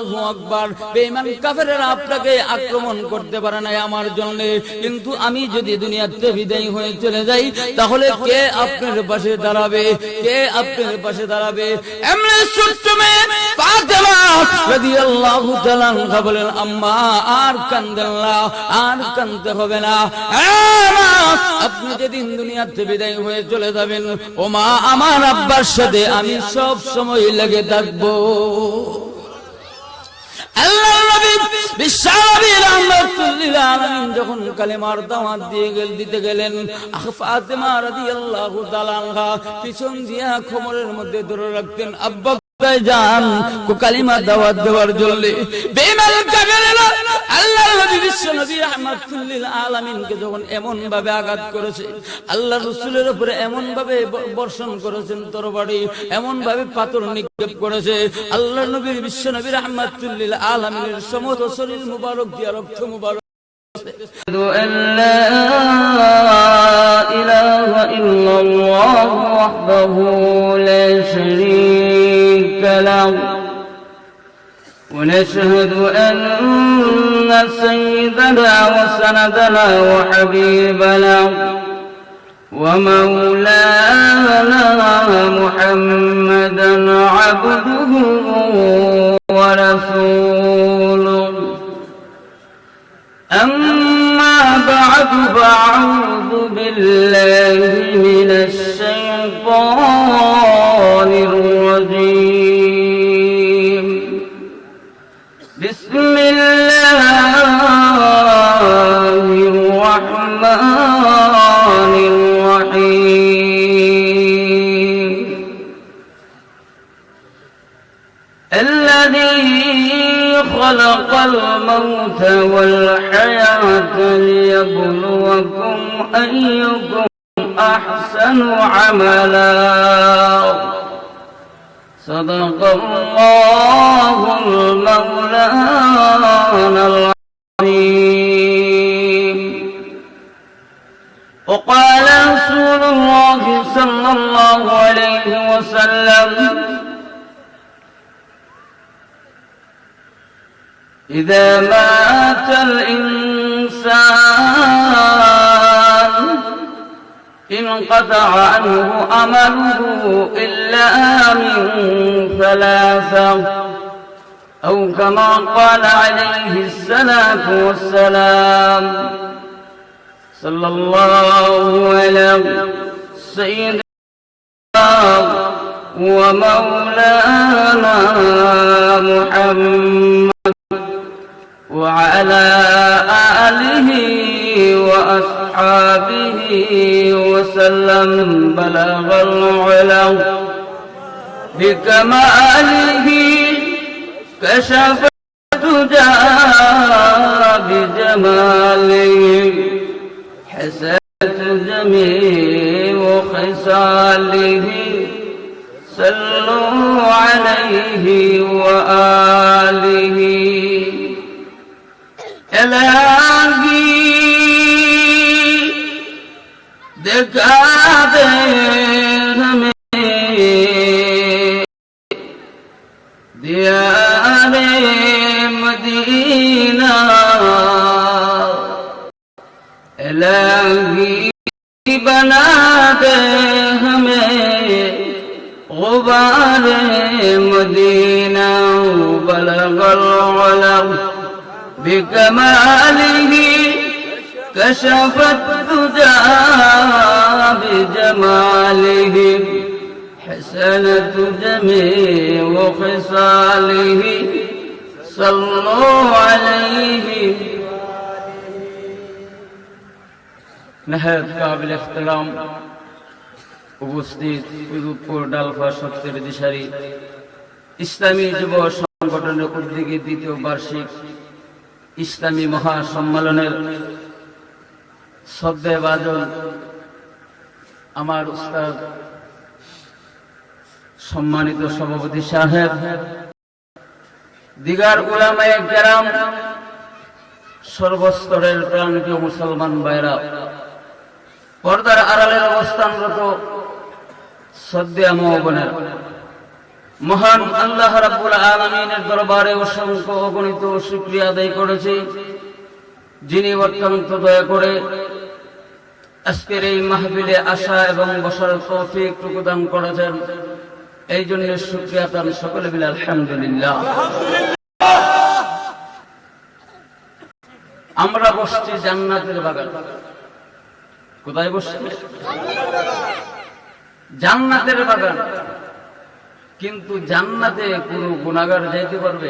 আল্লাহু আকবার। বেঈমান কাফেররা আপনাকে আক্রমণ করতে পারে না আমার জন্য, কিন্তু আমি যদি দুনিয়াতে বিদায় হয়ে চলে যাই তাহলে কে আপনার পাশে দাঁড়াবে? কে আপনার পাশে দাঁড়াবে? এমনি ছোট্ট মেয়ে ফাতেমা রাদিয়াল্লাহু তাআলা আনহা বলেন, আম্মা আর কাঁদেন না, আর কাঁদতে হবে না। আপনি যেদিন দুনিয়াতে বিদায় হয়ে চলে যাবেন, ও মা, আমার আব্বার সাথে আমি সব সময় লেগে থাকবো। আল্লাহর নবী বিশ্বনবী রাহমাতুল লিল আলামিন যখন কালেমার দাওয়াত দিতে গেলেন, ফাতেমা রাদিয়াল্লাহু তাআলা আনহা পিছন দিয়া কোমরের মধ্যে ধরে রাখতেন, আব্বা যান কালিমা দাওয়াত দেওয়ার জন্য। বেঈমান কাফেররা আল্লাহর নবী বিশ্বনবী রাহমাতুল লিল আলামিনকে যখন এমন ভাবে আঘাত করেছে, আল্লাহর রাসূলের উপরে এমন ভাবে বর্ষণ করেছেন তরবারি, এমন ভাবে পাথর নিক্ষেপ করেছে, আল্লাহর নবী বিশ্বনবী রাহমাতুল লিল আলামিনের সমস্ত শরীর মুবারক দিয়া রক্ত মুবারক। أن لا إله إلا الله وحده لا شريك له ونشهد أن سيدنا وسندنا وحبيبنا ومولانا محمدا عبده ورسوله أما بعد فأعوذ بالله من الشيطان الرجيم بسم الله الرحمن الرحيم الذي خلق الموت والحياة ليبلوكم أيكم أحسن عملا صدق الله المولانا العظيم وقال رسول الله صلى الله عليه وسلم إذا مات الإنسان انقطع عنه عمله إلا من ثلاثة أو كما قال عليه الصلاة والسلام صلى الله على سيدنا ومولانا محمد وعلى آله وأصحابه وسلم بلغ العلا بكماله كشف الدجى بجماله حسنت جميع خصاله صلوا عليه وآله الهی دکھا دے ہمیں دیار مدینہ الہی بنا دے ہمیں غبار مدینہ بلغ العلا بكماله كشف الدجى بجماله حسنت جميع خصاله صلوا عليه نهاية قابل احترام উপস্থিত উদয়পুর ডালফা সত্যের দিশারি ইসলামী যুব সংগঠনের উদ্যোগে দ্বিতীয় বার্ষিক ইসলামী মহাসম্মেলনের শ্রদ্ধেয়ভাজন আমার উস্তাদ সম্মানিত সভাপতি সাহেব, দিগার উলামায়ে কেরাম, সর্বস্তরের প্রাণপ্রিয় মুসলমান ভাইরা, পর্দার আড়ালের অবস্থানরত শ্রদ্ধেয় মা ও বোনেরা, মহান আল্লাহ রাব্বুল আলামিনের দরবারে অসংখ্য অগণিত শুকরিয়া আদায় করেছি, যিনি অত্যন্ত দয়া করে আজকের এই মাহফিলে আসা এবং বসার তৌফিক প্রদান করেছেন। এই জন্য শুকরিয়া তার সকলে মিলে আলহামদুলিল্লাহ। আমরা বসছি জান্নাতের বাগান। কোথায় বসছি? জান্নাতের বাগান। কিন্তু জান্নাতে কোনো গুনাহগার যাইতে পারবে?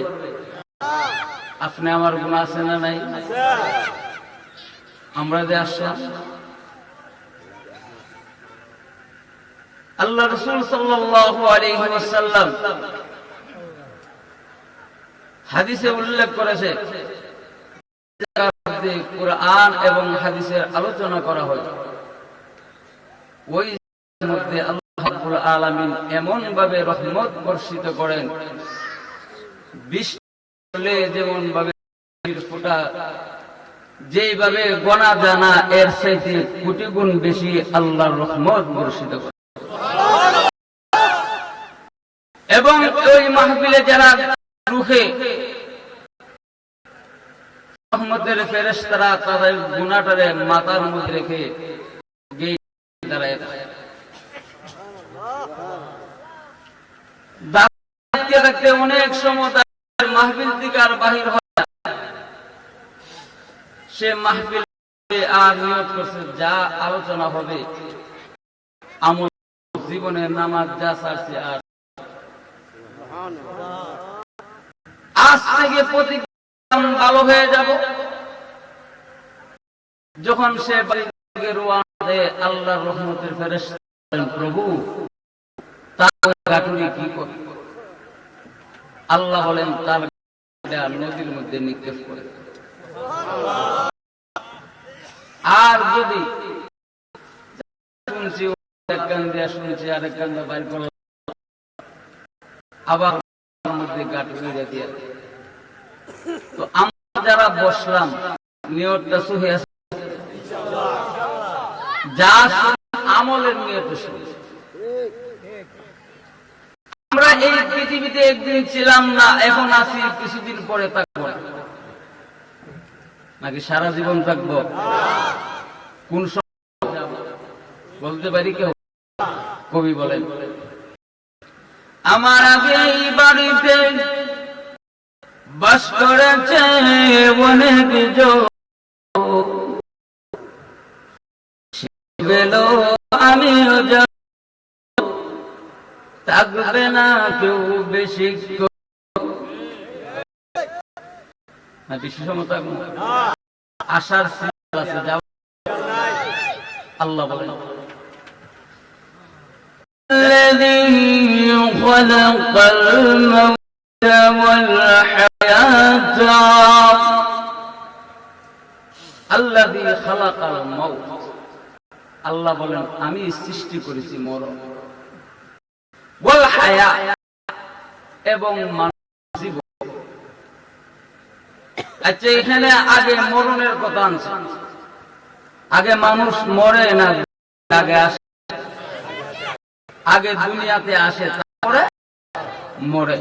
আপনি আমার গুনাহ আছে না নাই? আমরা যে আসলাম, আল্লাহ রাসূল সাল্লাল্লাহু আলাইহি ওয়াসাল্লাম হাদিসে উল্লেখ করেছে, কুরআন এবং হাদিসের আলোচনা করা হয়, ওই মধ্যে আল্লাহ রাব্বুল আলামিন এমন ভাবে রহমত বর্ষিত করেন, বৃষ্টি যেমন ভাবে ফোঁটা যেইভাবে গোনা জানা এর চাইতে কোটি গুণ বেশি আল্লাহর রহমত বর্ষিত করেন। এবং ওই মাহফিলে যারা রুহে রহমতের ফেরেশতারা তাদের গুনাহটারে মাথার মধ্যে রেখে দাঁড়ায় থাকতে অনেক সময় মাহফিল থেকে আর বাহির হয়, সে মাহফিল আর নিয়ত করছে যা আলোচনা হবে আমল জীবনের নামাজ যা ছাড়ছে আর আজ থেকে প্রতি ভালো হয়ে যাব। যখন সে বাড়ি থেকে রওনা দেয়, আল্লাহর রহমতের ফেরেশতা প্রভু তার গাটুরি কি করে? আল্লাহ বলেন তার নদীর মধ্যে নিক্ষেপ করে। আর যদি শুনছি এক কান দিয়া শুনছি আরেক কান দিয়ে বাইর করলাম, আবার মধ্যে গাটুরি দিয়ে, তো আমরা যারা বসলাম নিয়তটা সহি আছে, যা আমলের নিয়ত সহি। আমরা এই পৃথিবীতে একদিন ছিলাম না, এখন আছি, কিছুদিন পরে থাকবো নাকি সারা জীবন থাকবো? কোন সময় বলতে পারি কেউ? কবি বলেন, আমার আগে এই বাড়িতে বাস করেছে অনেক আমিও থাকবে না কেউ বেশি সময় থাকবো। আশার আছে আল্লাহ বলেন, আল্লাহ বলেন আমি সৃষ্টি করেছি মরণ ওয়াল হায়া এবং জীবন। আচ্ছা, এখানে আগে মরণের কথা আনছে। আগে মানুষ মরে না, আগে আসে, আগে দুনিয়াতে আসে তারপরে মরে।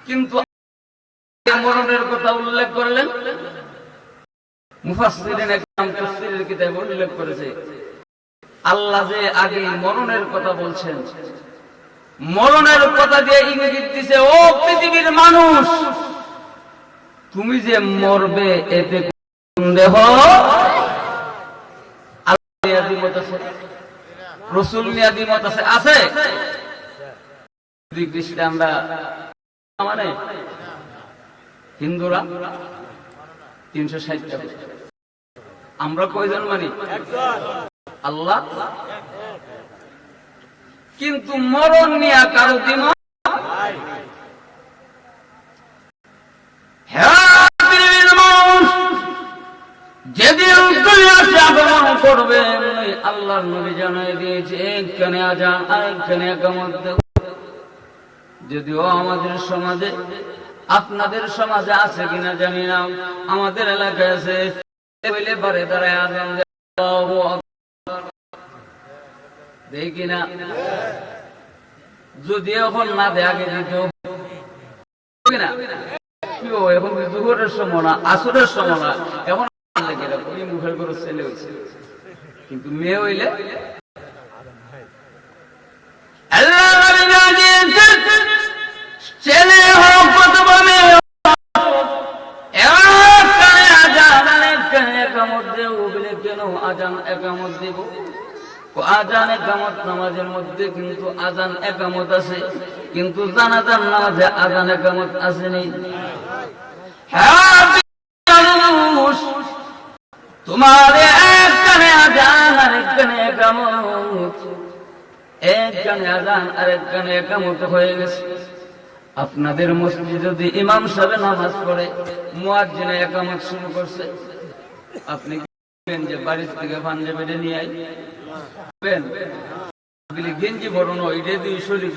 কিন্তু মরণের কথা উল্লেখ করলেন মুফাসসিরিন একরাম তাফসীরের কিতাবে উল্লেখ করেছে, আল্লাহ যে আগে মরণের কথা বলছেন, মরণের কথা দিয়ে ইঙ্গিত দিছে, ও পৃথিবীর মানুষ, তুমি যে মরবে এতে সন্দেহ আল্লাহ নিয়ামত আছে, রাসূল নিয়ামত আছে, আছে। খ্রিস্টানরা মানে হিন্দুরা 360টা, আমরা কয়জন মানি? আল্লাহ। কিন্তু মরণ নিয়ে কারো দিন যেদিন আগমন করবে আল্লাহর নবী জানাই দিয়েছে, একখানে আজান আরেকখানে একামত দেব। যদিও আমাদের সমাজে, আপনাদের সমাজে আছে কিনা জানি না, আমাদের এলাকায় আছে, বারে দাঁড়ায় আজান দেখি না, যদি এখন না দেয় আগে দিত না, এখন জোহরের সময় না, আসরের সময় না, এখন মুখের করে ছেলে হয়েছে, কিন্তু মেয়ে হইলে ছেলে হোক অথবা মেয়ে কেন আজান একামত দিব? আজান একামত নামাজের মধ্যে কিন্তু আজান একামত আছে, কিন্তু জানাজান নামাজে আজান একামত আসেনি। তোমার এক কানে আজান আর এক কানে একামত, এক কানে আজান আর এক কানে একামত হয়ে গেছে। আপনাদের মসজিদে যদি ইমাম সাহেব নামাজ পড়ে, মুয়াজ্জিন একামত শুরু করছে, আপনি যে বাড়ি থেকে পাঞ্জাবিটা নিয়ে আইবেন, গেঞ্জি বরণ ওইটা দুই শরীর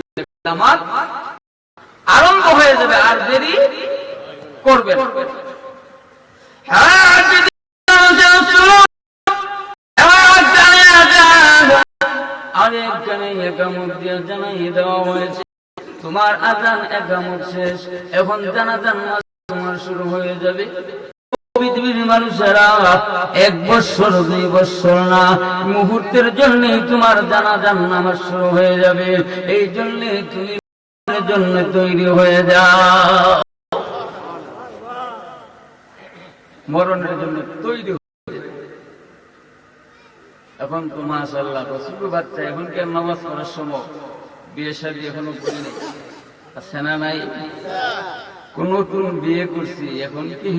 আমার আরম্ভ হয়ে যাবে, আর দেরি করবেন। আরেকখানে একামত দিয়ে জানাই দেওয়া হয়েছে তোমার আজান একামত শেষ, এখন জানাজান নামাজ তোমার শুরু হয়ে যাবে। পৃথিবীর মানুষেরা 1 বছর 2 বছর না, মুহূর্তের জন্য তোমার জানাজান নামাজ শুরু হয়ে যাবে। এই জন্য তুমি জন্য তৈরি হয়ে যাও, মরণের জন্য তৈরি হয়ে যাও। এখন তো মাশাআল্লাহ ছোট বাচ্চা, এখন কেন নামাজ পড়ার সময়, বিয়ে শাদী এখনো করিনি, আছে না নাই? কোন নতুন বিয়ে করছি, এখন কি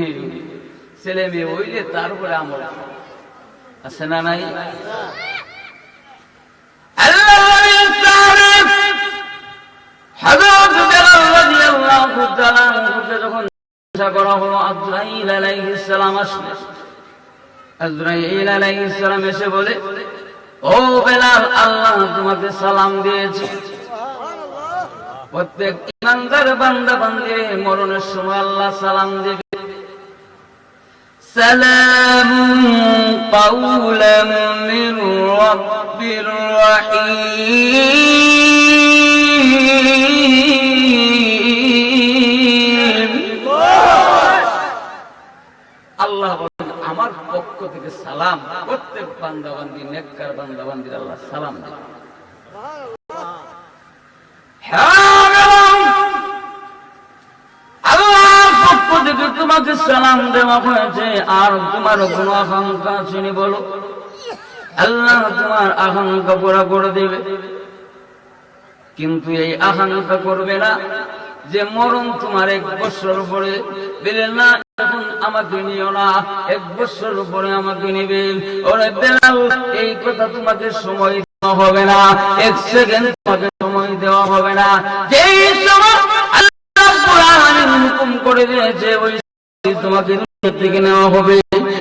ছেলে মেয়ে হইলে তারপরে আমল, আছে না নাই? যখন করা হলো, আজরাইল আলাইহিস সালাম আসলেন। আজরাইল আলাইহিস সালাম এসে বলে, ও বেলাল, আল্লাহ তোমাকে সালাম দিয়েছে। প্রত্যেক ইমানদার বান্দা বান্দে মরণের সময় আল্লাহ সালাম দেবে, সালামুন কাওলাম মির রাব্বির রাহিম। আল্লাহ বলেন, আমার পক্ষ থেকে সালাম, প্রত্যেক বান্দা বান্দি, নেককার বান্দা বান্দির আল্লাহ সালাম দেবে। তোমাকে সালাম দেওয়া হয়েছে, আর তোমার কোন আকাঙ্ক্ষা শুনি বলো, আল্লাহ তোমার আকাঙ্ক্ষা পুরা করে দেবে। কিন্তু এই আকাঙ্ক্ষা করবে না যে মরণ তোমার 1 বছর পরে দিলে না, এখন আমাকে নিও না, 1 বছর পরে আমাকে নিবে। ওরে বেলাল, এই কথা তোমাকে সময় দেওয়া হবে না, 1 সেকেন্ড তোমাকে সময় দেওয়া হবে না। যেই সময় আল্লাহ কুরআনে হুকুম করে দিয়েছে, ওই তোমাকে থেকে নেওয়া হবে।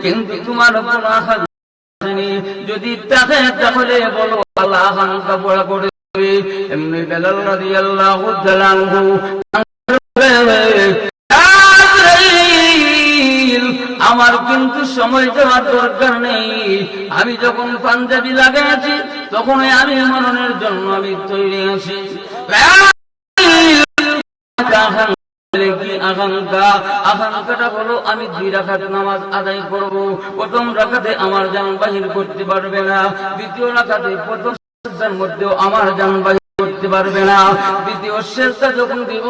কিন্তু তোমার কোন আকাঙ্ক্ষা নেই, যদি তাকে তাহলে বলো আল্লাহ আকাঙ্ক্ষা পুরা করে দেবে। এমনি বেলাল রাদিয়াল্লাহু তাআলা আনহু, আমার কিন্তু সময় দেওয়ার দরকার নেই, আমি যখন পাঞ্জাবি লাগাইছি তখন আমি মরণের জন্য আমি তৈরি আছি। আকাঙ্ক্ষাটা হলো আমি 2 রাকাত নামাজ আদায় করব। প্রথম রাকাতে আমার জান বাহির করতে পারবে না, দ্বিতীয় রাকাতে প্রথম সিজদার মধ্যেও আমার জান বাহির করতে পারবে না, দ্বিতীয় সিজদা যখন দিব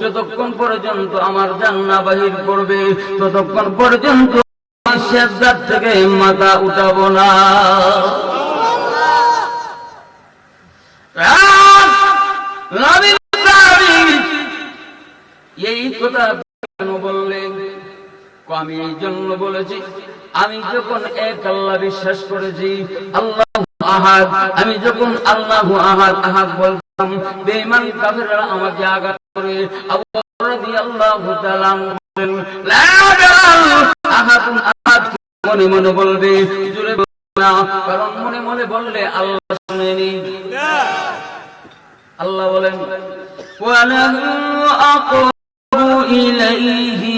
যতক্ষণ পর্যন্ত আমার জান না বাহির করবে ততক্ষণ পর্যন্ত সিজদার থেকে মাথা উঠাবো না। এই কথা কেন বললেন? আমি এই জন্য বলেছি, আমি যখন এক আল্লাহ বিশ্বাস করেছি, আল্লাহ আহাদ, আমি যখন আল্লাহু আহাদ আহাদ বলতাম, বেঈমান কাফেররা আমাকে আঘাত করে। আবু বকর রাদিয়াল্লাহু তাআলা বলেন, লা আহাদুন আহাদ, মনে মনে বলবে, জোরে বলবে না, কারণ মনে মনে বললে আল্লাহ শুনেনি। আল্লাহ বলেন, ওয়ালাহু আকরাবু ইলাইহি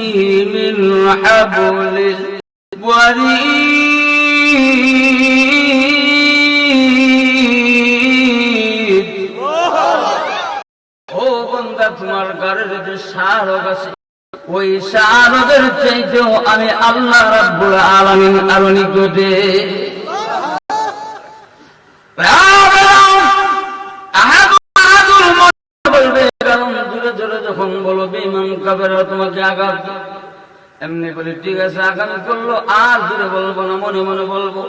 মিন হাবলিল ওয়ারিদ। তোমার গাড়ির যে শাহরগ আছে ওই শাহরগের চাইতেও আমি আল্লাহ রাব্বুল আলামিন আরো নিকটে। যখন বলবে ইমাম কাবেরা তোমাকে আঘাত, এমনি বলে ঠিক আছে আঘাত করলো, আর জুড়ে বলবো না, মনে মনে বলবো।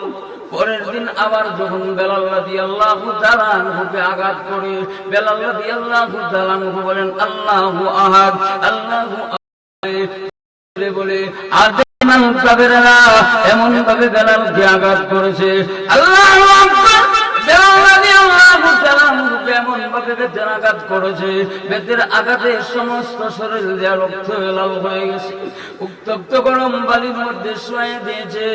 পরের দিন আবার যখন বেলাল রাদিয়াল্লাহু তাআলা আনহুকে আঘাত করে, বেলাল রাদিয়াল্লাহু তাআলা আনহু বলেন আল্লাহু আহাদ, আল্লাহু আহাদ বলে আর ইমাম কাবেরা এমন ভাবে বেলালকে আঘাত করেছে, আল্লাহু আকবার। বেলাল রাদিয়াল্লাহু তাআলা আনহুকে এমন ভাবে বেতের আঘাত করেছে, বেতের আঘাতে সমস্ত শরীর দিয়ে রক্ত লাল হয়ে গেছে। উত্তপ্ত গরম বালির মধ্যে শুয়ে দিয়েছে,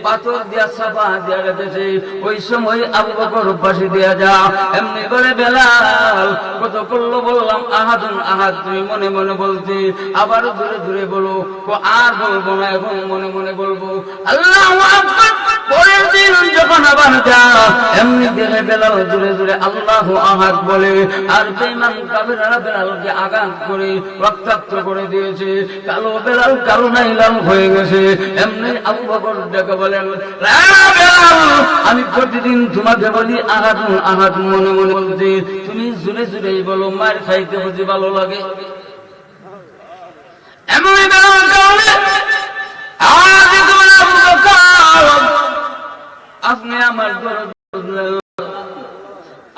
পাথর দিয়া চাপা দিয়া রেখেছে। ওই সময় আবু বকর পাশে দিয়া যা, এমনি করে বেলাল কত করলো বললাম আহাদুন আহাদ, তুমি মনে মনে বলতে, আবার দূরে দূরে বলো, আর বলবো না, এখন মনে মনে বলবো আল্লাহু আকবার। পরের দিন যখন আবার যা, এমনি দেখে বেলাল দূরে দূরে আল্লাহু আহাদ বলে, আর ইমাম কাবেরা বেলালকে আঘাত করে রক্তাক্ত করে দিয়েছে। কালো বেলাল কালো নাই লাল হয়ে গেছে। এমনি আবু বকর ডেকে বলেন বেলাল, আমি প্রতিদিন তোমাকে বলি আহাদুন আহাদ, মনে মনে বলতে, তুমি জুড়ে জুড়েই বলো, মার খাইতে বুঝি ভালো লাগে। এমনি বেলাল কারণে আজ তোমার আবু বকর, আপনি আমার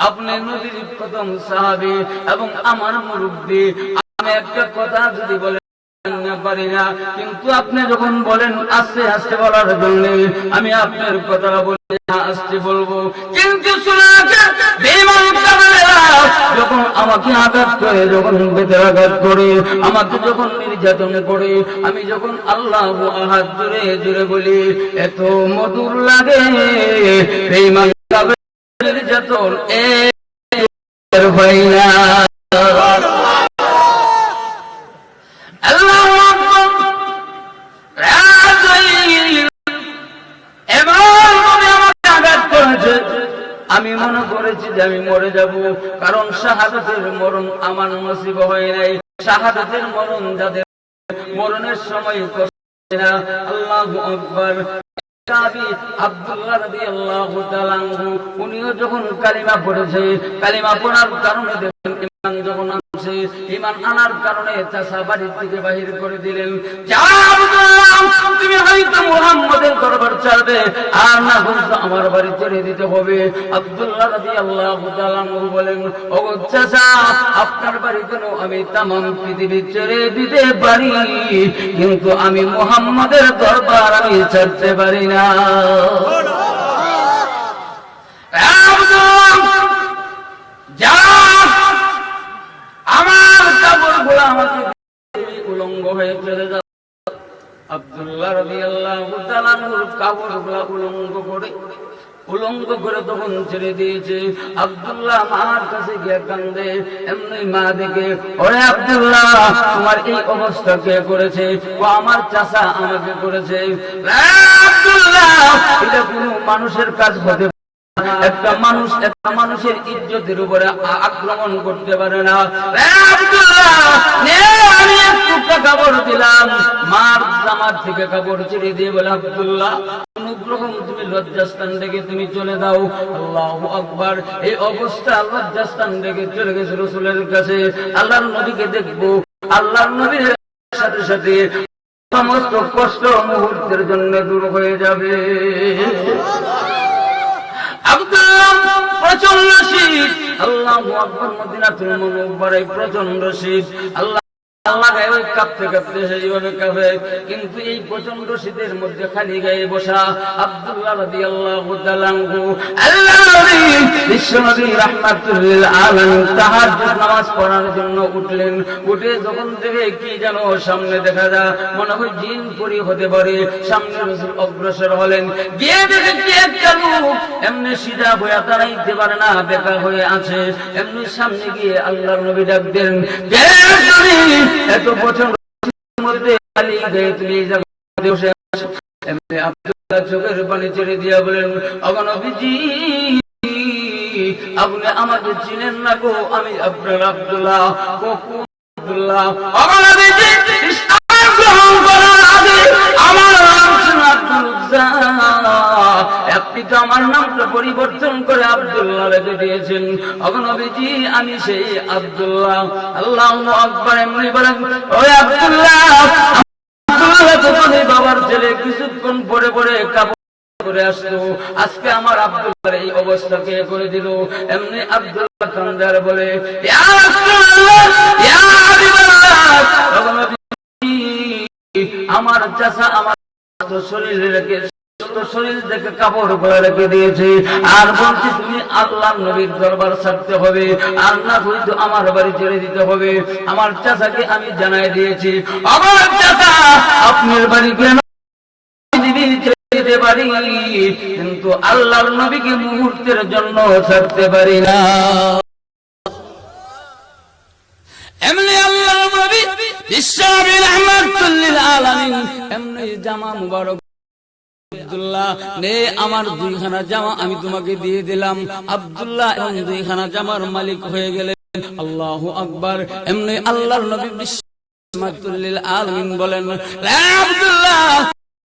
আপনি নবীর প্রথম সাহাবী এবং আমার মুরব্বী। আমি একটা কথা যদি বলেন পারি না, কিন্তু আপনি যখন বলেন আস্তে আস্তে বলার জন্য, আমি আপনার কথা বলে আস্তে বলবো। কিন্তু যখন আমাকে আঘাত করে, যখন বেতের আঘাত করে, আমাকে যখন নির্যাতন করে, আমি যখন আল্লাহু আহাদ জুড়ে জুড়ে বলি, এত মধুর লাগে এই নির্যাতন এর হয় না। আমি মনে করেছি যে আমি মরে যাব, কারণ শাহাদাতের মরণ আমার নসিব হয় নাই। শাহাদাতের মরণ যাদের মরণের সময় কষ্ট না। আল্লাহু আকবার। আব্দুল্লাহ রাদিয়াল্লাহু তাআলা আনহু, উনিও যখন কালিমা পড়েছে, কালিমা পড়ার কারণে দেখেন ঈমান যখন আনছে, ঈমান আনার কারণে চাচা বাড়ি থেকে বাহির করে দিলেন। তুমি হয়তো মুহাম্মদের দরবার ছাড়বে, আর না হয়তো আমার বাড়ি ছেড়ে দিতে হবে। আব্দুল্লাহ রাদিয়াল্লাহু তাআলা আনহু বলেন, ওগো চাচা, আপনার বাড়ি কেন আমি তামাম পৃথিবী ছেড়ে দিতে পারি, কিন্তু আমি মুহাম্মদের দরবার আমি ছাড়তে পারি না। আমার কাপড় গুলো আমাকে উলঙ্গ হয়ে চলে যাও। আব্দুল্লাহ রাদিয়াল্লাহু তাআলা আনহুর কাপড় গুলো উলঙ্গ করে তখন ছেড়ে দিয়েছে। আব্দুল্লাহ মার কাছে গিয়ে কান্দে। এমনি মা দেখে, ওরে আব্দুল্লাহ, তোমার এই অবস্থা কে করেছে? ও আমার চাচা আমাকে করেছে। আব্দুল্লাহ, এটা কোনো মানুষের কাজ হতে, একটা মানুষের ইজ্জতের উপরে আক্রমণ করতে পারে না। আমি একটু কাপড় দিলাম, মার জামার থেকে কাপড় ছেড়ে দিয়ে বলে, আব্দুল্লাহ, অনুগ্রহ তুমি লজ্জাস্থান থেকে তুমি চলে দাও। আল্লাহু আকবার। এই অবস্থা লজ্জাস্থান থেকে চলে গেছে রাসূলের কাছে। আল্লাহর নবীকে দেখবো, আল্লাহর নবীর সাথে সাথে সমস্ত কষ্ট মুহূর্তের জন্য দূর হয়ে যাবে। আব্দুল্লাহ, প্রচন্ড শীত। আল্লাহু আকবার। মদিনাতুল মুনাওয়ারায় প্রচন্ড শীত। আল্লাহ ওই কাঁপতে কাঁপতে সেইভাবে কাঁপে, কিন্তু এই প্রচন্ড শীতের মধ্যে খালি গায়ে বসা আব্দুল্লাহ রাদিয়াল্লাহু তাআলা আনহু, আল্লাহর নবী বিশ্বনবী রাহমাতুল লিল আলামিন তাহাজ্জুদ নামাজ পড়ার জন্য উঠলেন। উঠে যখন দেখে কি যেন সামনে দেখা যায়, মনে হয় জিন পরি হতে পারে। সামনে রাসূল অগ্রসর হলেন, গিয়ে দেখে কি একটা লোক এমনি সিধা হয়ে দাঁড়াইতে পারে না, বেকা হয়ে আছে। এমনি সামনে গিয়ে আল্লাহর নবী ডাক দেন, এত বছর মধ্যে খালি গায়ে তুমি এই জায়গায় বসে আছো। এমনি আব্দুল্লাহ চোখের পানি ছেড়ে দিয়া বলেন, ওগো নবীজি, আপনি আমাকে চিনেন না গো? আমি আপনার আব্দুল্লাহ। আব্দুল্লাহ নবীজি ইসলাম গ্রহণ করার আগে আমার নাম ছিল আব্দুল উজ্জা। আপনি তো আমার নামটা পরিবর্তন করে আব্দুল্লাহ রেখে দিয়েছেন। নবীজি আমি সেই আব্দুল্লাহ। আল্লাহু আকবার। এমনি বলেন ওই আব্দুল্লাহ, আব্দুল্লাহ তো তোর বাবার ছেলে, কিছুক্ষণ পরে পরে কাপড় করে আসতো, আজকে আমার আব্দুল্লাহর এই অবস্থা কে করে দিল? এমনি আব্দুল্লাহ কান্দার বলে ইয়া রাসূলুল্লাহ, ইয়া হাবিবাল্লাহ, আমার চাচা আমার শরীর থেকে কাপড় করে রেখে দিয়েছে, আর বলছি তুমি আল্লাহর নবীর দরবার ছাড়তে হবে, আর না হয়তো আমার বাড়ি ছেড়ে দিতে হবে। আমার চাচাকে আমি জানাই দিয়েছি, আমার চাচা আপনার বাড়ি কেন দিতে পারি, কিন্তু আল্লাহর নবীকে মুহূর্তের জন্য ছাড়তে পারি না। এমনি আল্লাহর নবী বিশ্বনবী রাহমাতুল লিল আলামিন এমনি জামা মুবারক আব্দুল্লাহ নে আমার দুইখানা জামা আমি তোমাকে দিয়ে দিলাম। আব্দুল্লাহ এবং দুইখানা জামার মালিক হয়ে গেলেন। আল্লাহু আকবার। এমনি আল্লাহর নবী বিশ্বনবী রাহমাতুল লিল আলামিন বলেন আব্দুল্লাহ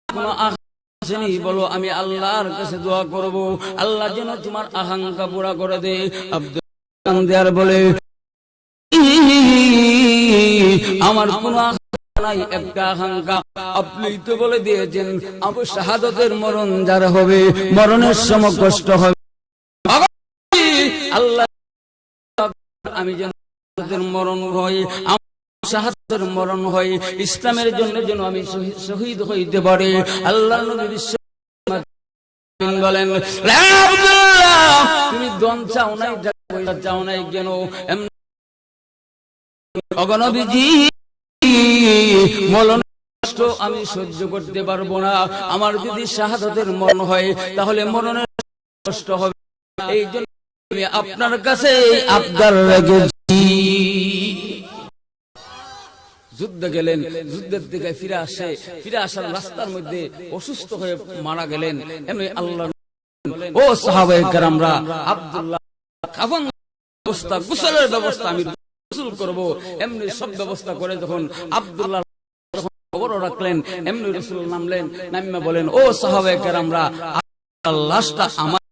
কোন আশানি বলো, আমি আল্লাহর কাছে দোয়া করব আল্লাহ যেন তোমার আকাঙ্ক্ষা পুরা করে দেয়। আব্দুল্লাহ দেয়ার বলে আমার কোন আকাঙ্ক্ষা নাই, একটা আকাঙ্ক্ষা আপনি তো বলে দিয়েছেন আবু শাহাদাতের মরণ যার হবে মরণের সময় কষ্ট হবে। আল্লাহ আমি যেন মরণ হয়, শাহাদাতের মরণ হয়, ইসলামের জন্য যেন আমি শহীদ হইতে পারি। আল্লাহ নবী বিশ্বনবী বলেন আব্দুল্লাহ তুমি দন চাও নাই, টাকা চাও নাই কেন? এমনি নবীজি মরণ কষ্ট আমি সহ্য করতে পারবো না, আমার যদি শাহাদাতের মরণ হয় তাহলে মরণের কষ্ট হবে, এই জন্য আমি আপনার কাছে আবদার রেখেছি। যুদ্ধে গেলেন, যুদ্ধের দিকে ফিরে আসার রাস্তার মধ্যে অসুস্থ হয়ে মারা গেলেন। এমনি আল্লাহ ও সাহাবায়ে কেরামরা আব্দুল্লাহ কাফন ব্যবস্থা, গোসলের ব্যবস্থা আমি গোসল করব, এমনি সব ব্যবস্থা করে যখন আব্দুল্লাহ খবর রাখলেন, এমনি রাসূল নামলেন, নামিয়া বলেন ও সাহাবায়ে কেরামরা লাশটা আমার।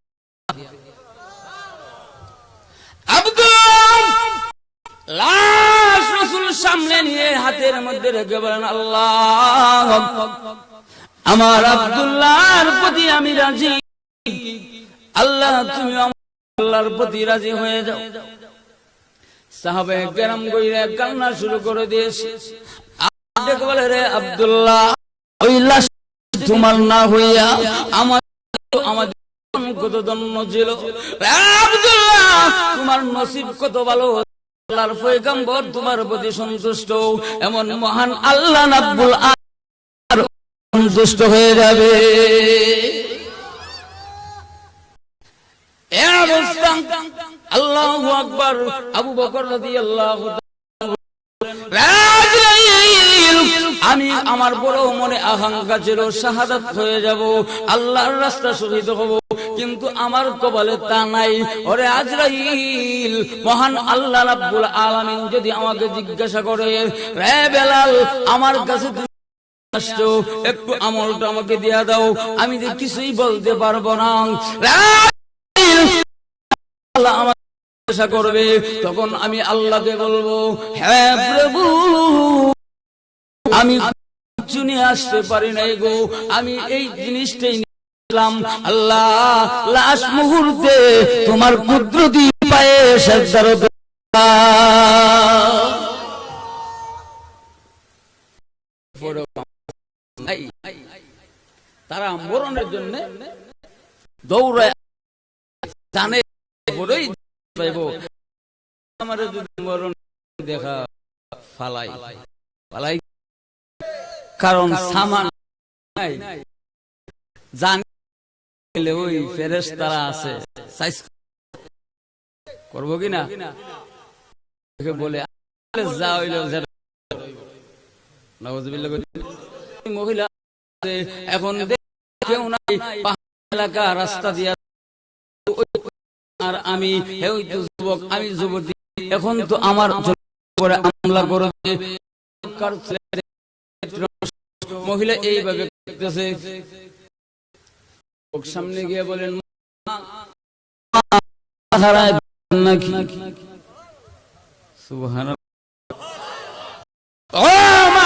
আব্দুল্লাহ লাশ রাসূল সামনে নিয়ে হাতের মধ্যে রেখে বলেন আল্লাহ আমার আব্দুল্লাহর প্রতি আমি রাজি, আল্লাহ তুমি আমার আল্লাহর প্রতি রাজি হয়ে যাও। সাহাবায়ে কেরাম কইরা কান্না শুরু করে দিয়েছে। দেখে বলে রে আব্দুল্লাহ ওই লাশ তোমার না হইয়া আমার কত ধন্য ছিল রে আব্দুল্লাহ, তোমার নসিব কত ভালো, আল্লাহর পয়গম্বর তোমার প্রতি সন্তুষ্ট, এমন মহান আল্লাহ রাব্বুল আলামিন সন্তুষ্ট হয়ে যাবে। এ অবস্থা আল্লাহু আকবার। আবু বকর রাদিয়াল্লাহু তাআলা আমি আমার বড় মনে আকাঙ্ক্ষা ছিল শাহাদাত হয়ে যাব, আল্লাহর রাস্তা শহীদ হব, কিন্তু আমার কপালে তা নাই। ওরে আজরাইল, মহান আল্লাহ রাব্বুল আলামিন যদি আমাকে জিজ্ঞাসা করে রে বেলাল আমার কাছে আসছো একটু আমলটা আমাকে দিয়া দাও, আমি যে কিছুই বলতে পারবো না। আল্লাহ আমাকে জিজ্ঞাসা করবে, তখন আমি আল্লাহকে বলবো হ্যাঁ প্রভু আমি কিছু নিয়ে আসতে পারি নাই গো, আমি এই জিনিসটাই নিলাম। আল্লাহ লাশ মুহূর্তে তোমার কুদরতি পায়ে সেজদার তারা মরণের জন্য দৌড়ায় জানে বড়ই পাইব, আমার যদি মরণ দেখা ফালাই ফালাই, কারণ সামান নাই জানলে ওই ফেরেশতারা আছে করবো কিনা বলে যা হইল মহিলা এখন কেউ নাই এলাকা রাস্তা দিয়া, আর আমি যুবক আমি যুবতী, এখন তো আমার করে হামলা করবে। মহিলা এইভাবে করতেছে, সামনে গিয়ে বলেন নাকি সুবহানাল্লাহ, ও মা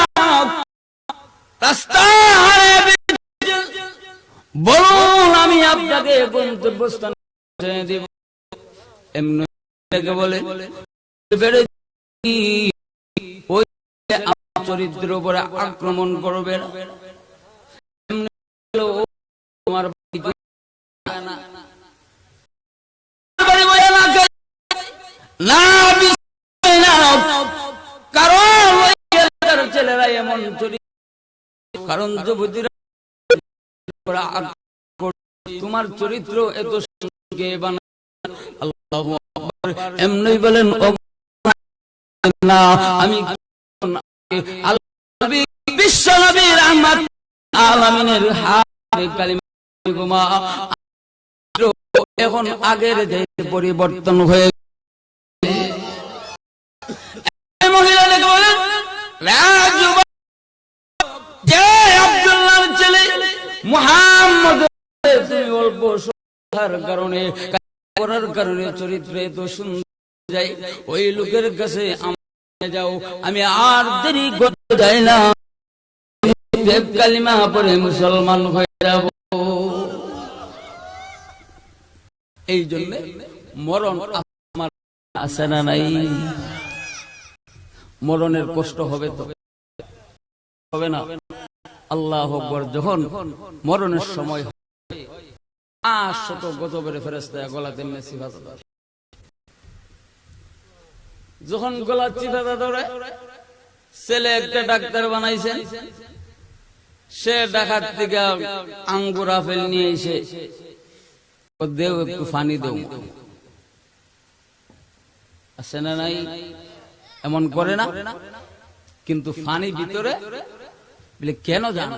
বলুন আমি আপনাকে গন্তব্যস্থান দেব। এমনি বলে ওই চরিত্রের উপরে আক্রমণ করবে কারণ ছেলেরা এমন চরিত্র, কারণ যুবতীরা তোমার চরিত্র এত আল্লাহু আকবার। এমনি বলেন না আমি বিশ্ব নবী রাহমাত আলামিনের হাতে কালিমা এখন আগের যে পরিবর্তন হয়ে মহিলাকে বলেন যে আব্দুল্লাহর ছেলে মুহাম্মদ তুমি অল্প কারণে করার কারণে চরিত্রে তো সুন্দর যায়, ওই লোকের কাছে যাও, আমি আর দেরি করতে যাই না, কালিমা পড়ে মুসলমান হয়ে যাব। এই জন্য মরণ আমার আছে না নাই? মরণের কষ্ট হবে তো হবে না? আল্লাহু আকবার। যখন মরণের সময় গজবের ফেরেশতা গলাতে চিফা ধরে, যখন গলা চিফা ধরে, ছেলে একটা ডাক্তার বানাইছে, সে ডাকাত থেকে আঙ্গুর আপেল নিয়ে এসে দেও একটু পানি দেও, আছে না নাই? এমন করে না? কিন্তু পানি ভিতরে কেন জানো?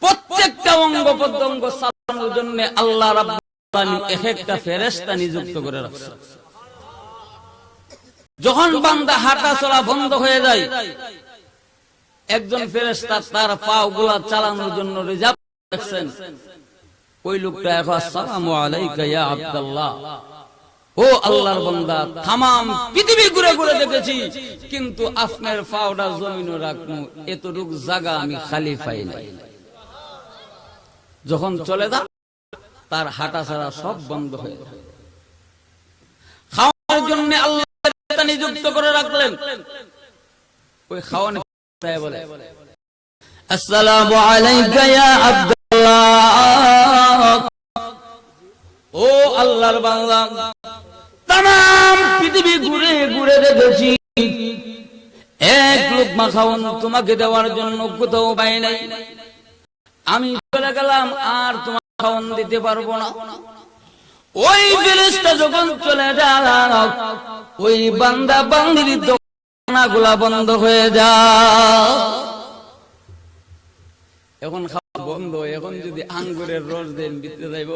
প্রত্যেকটা অঙ্গ প্রত্যঙ্গ চালানোর জন্য আল্লাহ রাব্বুল আলামিন এক একটা ফেরেশতা নিযুক্ত করে রাখছে। যখন বান্দা হাঁটা চলা বন্ধ হয়ে যায়, একজন ফেরেশতা তার পা গুলা চালানোর জন্য রিজার্ভ রাখছেন। ওই লোকটা এখন আসসালামু আলাইকা ইয়া আব্দুল্লাহ, ও আল্লাহর বান্দা, তামাম পৃথিবী ঘুরে ঘুরে দেখেছি, কিন্তু আপনার পাওটা জমিনে রাখবো এতটুকু জায়গা আমি খালি পাই নাই। যখন চলে যা, তার হাঁটা ছাড়া সব বন্ধ হয়ে যায়। খাওয়ার জন্য আল্লাহ নিযুক্ত করে রাখলেন। ওই খাওয়ানো বলে আসসালামু আলাইকা ইয়া আব্দুল্লাহ, ও আল্লাহর বান্দা, তামাম পৃথিবী ঘুরে ঘুরে দেখেছি, এক লোকমা খাওয়ান তোমাকে দেওয়ার জন্য কোথাও পাই নাই। আমি চলে গেলাম, আর তোমার খাওয়ান দিতে পারবো না। ওই ফেরেশতা যখন চলে যায়, ওই বান্দা বান্দির দোকানগুলা বন্ধ হয়ে যায়। এখন খাওয়া বন্ধ, এখন যদি আঙ্গুরের রস দেন বিতে যাইব